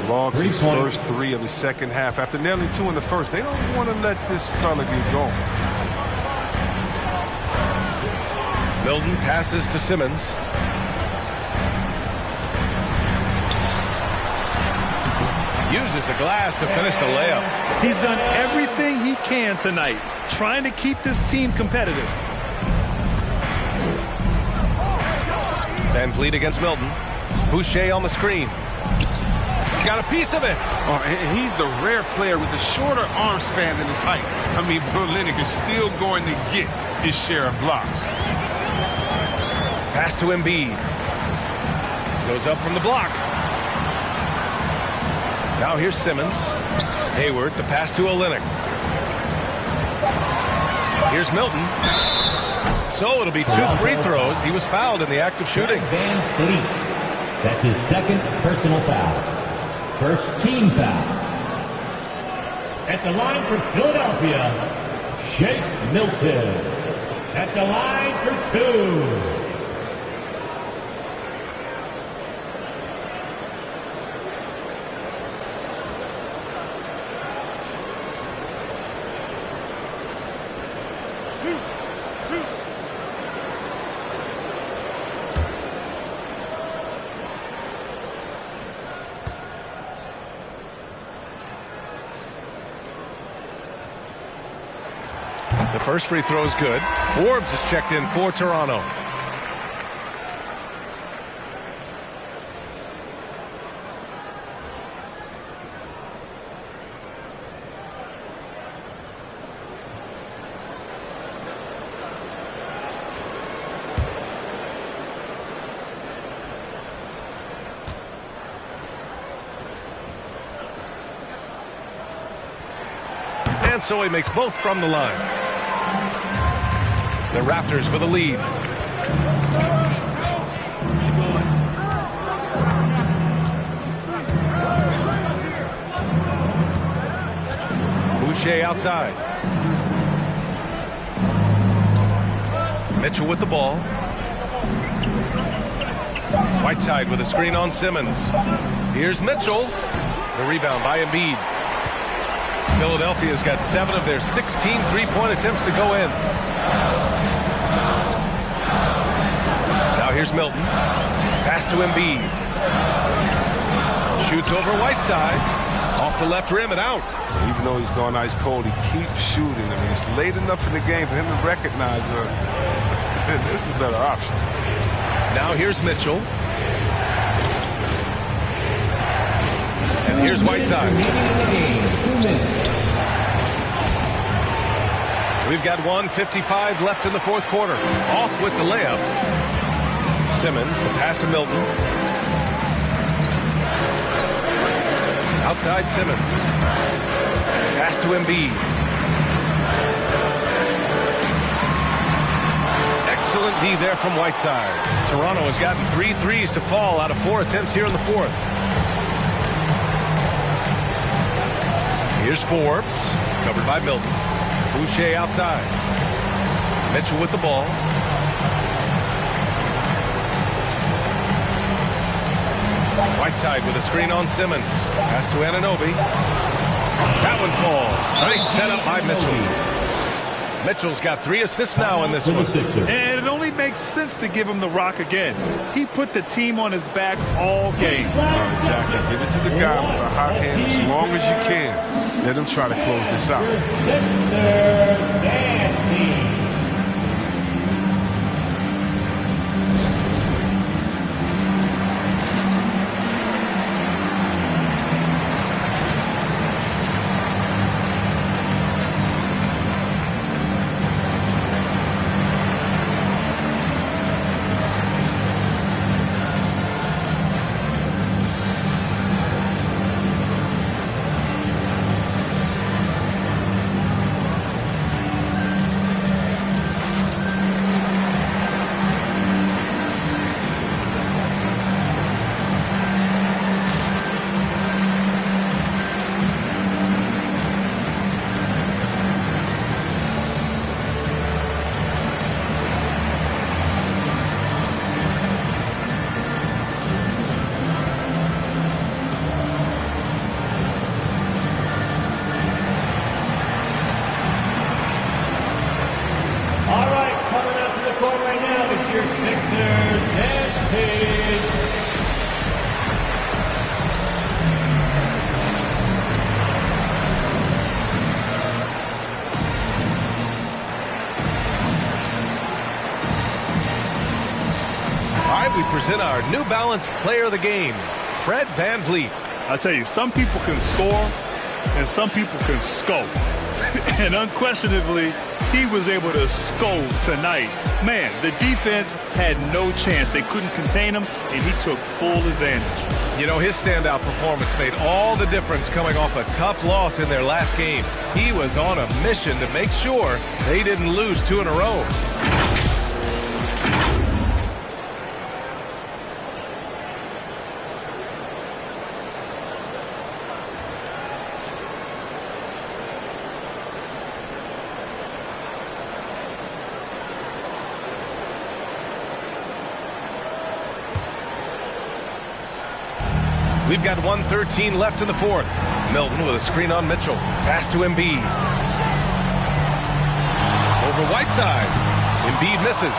Speaker 16: logs his first 3 of the second half. After nailing 2 in the first, they don't want to let this fella get going.
Speaker 8: Milton passes to Simmons. Uses the glass to finish the layup.
Speaker 9: He's done everything he can tonight, trying to keep this team competitive.
Speaker 8: Van Vliet against Milton. Boucher on the screen. Got a piece of it.
Speaker 16: Oh, and he's the rare player with a shorter arm span than his height. I mean, Olynyk is still going to get his share of blocks.
Speaker 8: Pass to Embiid. Goes up from the block. Now here's Simmons. Hayward, the pass to Olynyk. Here's Milton. So it'll be 2 free throws. He was fouled in the act of shooting.
Speaker 11: Van Vliet. That's his second personal foul. First team foul. At the line for Philadelphia, Shake Milton. At the line for 2.
Speaker 8: The first free throw is good. Forbes is checked in for Toronto. And so he makes both from the line. The Raptors for the lead. Boucher outside. Mitchell with the ball. Whiteside with a screen on Simmons. Here's Mitchell. The rebound by Embiid. Philadelphia's got 7 of their 16 three-point attempts to go in. Now here's Milton. Pass to Embiid. Shoots over Whiteside. Off the left rim and out.
Speaker 16: Even though he's gone ice cold, he keeps shooting. I mean, it's late enough in the game for him to recognize there's some better options.
Speaker 8: Now here's Mitchell. And here's Whiteside. We've got 1:55 left in the fourth quarter. Off with the layup. Simmons, the pass to Milton. Outside Simmons. Pass to Embiid. Excellent D there from Whiteside. Toronto has gotten 3 threes to fall out of 4 attempts here in the fourth. Here's Forbes, covered by Milton. Boucher outside. Mitchell with the ball. Whiteside with a screen on Simmons. Pass to Anunoby. That one falls. Nice setup by Mitchell. Mitchell's got 3 assists now in this one.
Speaker 9: And it only makes sense to give him the rock again. He put the team on his back all game.
Speaker 16: Exactly. Give it to the guy with a hot hand as long as you can. Let him try to close this out.
Speaker 8: We present our New Balance Player of the Game, Fred VanVleet.
Speaker 9: I tell you, some people can score and some people can scope. And unquestionably, he was able to scope tonight. Man, the defense had no chance. They couldn't contain him, and he took full advantage.
Speaker 8: You know, his standout performance made all the difference coming off a tough loss in their last game. He was on a mission to make sure they didn't lose 2 in a row. We've got 1:13 left in the 4th. Milton with a screen on Mitchell. Pass to Embiid. Over Whiteside. Embiid misses.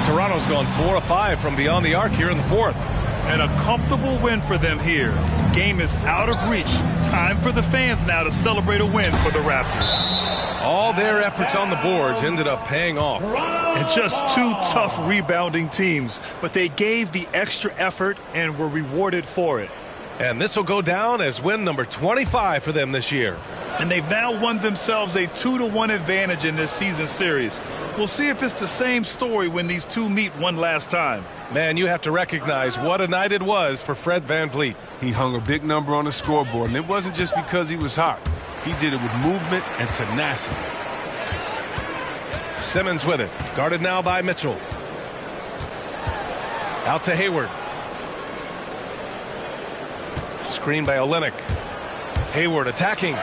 Speaker 8: Toronto's gone 4 of 5 from beyond the arc here in the 4th.
Speaker 9: And a comfortable win for them here. Game is out of reach. Time for the fans now to celebrate a win for the Raptors.
Speaker 8: All their efforts on the boards ended up paying off.
Speaker 9: And just 2 tough rebounding teams, but they gave the extra effort and were rewarded for it.
Speaker 8: And this will go down as win number 25 for them this year.
Speaker 9: And they've now won themselves a 2-1 advantage in this season series. We'll see if it's the same story when these two meet one last time.
Speaker 8: Man, you have to recognize what a night it was for Fred VanVleet.
Speaker 16: He hung a big number on the scoreboard, and it wasn't just because he was hot. He did it with movement and tenacity.
Speaker 8: Simmons with it. Guarded now by Mitchell. Out to Hayward. Screen by Olynyk. Hayward attacking.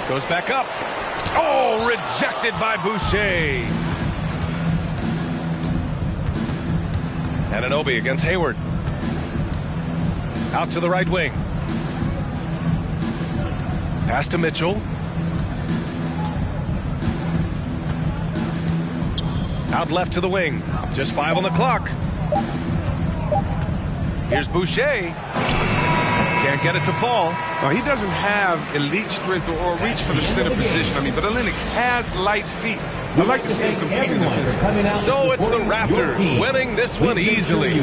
Speaker 8: Goes back up. Oh, rejected by Boucher. Anunoby against Hayward. Out to the right wing. Pass to Mitchell. Out left to the wing. Just 5 on the clock. Here's Boucher. Can't get it to fall.
Speaker 16: He doesn't have elite strength or reach for the center position. But Olynyk has light feet. I'd like to see him compete in the physical.
Speaker 8: So it's the Raptors winning this one easily.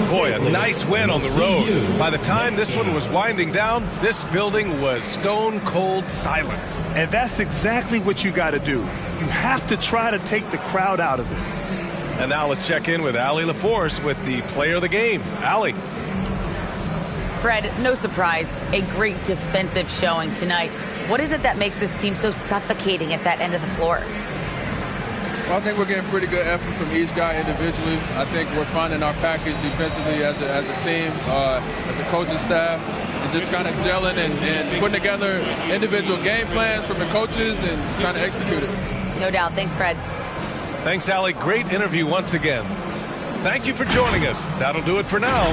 Speaker 8: Boy, a nice win on the road. By the time this one was winding down, this building was stone cold silent.
Speaker 9: And that's exactly what you got to do. You have to try to take the crowd out of it.
Speaker 8: And now let's check in with Allie LaForce with the player of the game. Allie.
Speaker 10: Fred, no surprise, a great defensive showing tonight. What is it that makes this team so suffocating at that end of the floor?
Speaker 17: Well, I think we're getting pretty good effort from each guy individually. I think we're finding our package defensively as a team, as a coaching staff, and just kind of gelling and putting together individual game plans from the coaches and trying to execute it.
Speaker 10: No doubt. Thanks, Fred.
Speaker 8: Thanks, Allie. Great interview once again. Thank you for joining us. That'll do it for now.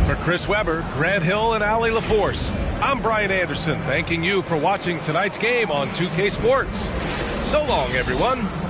Speaker 8: For Chris Webber, Grant Hill, and Allie LaForce, I'm Brian Anderson, thanking you for watching tonight's game on 2K Sports. So long, everyone.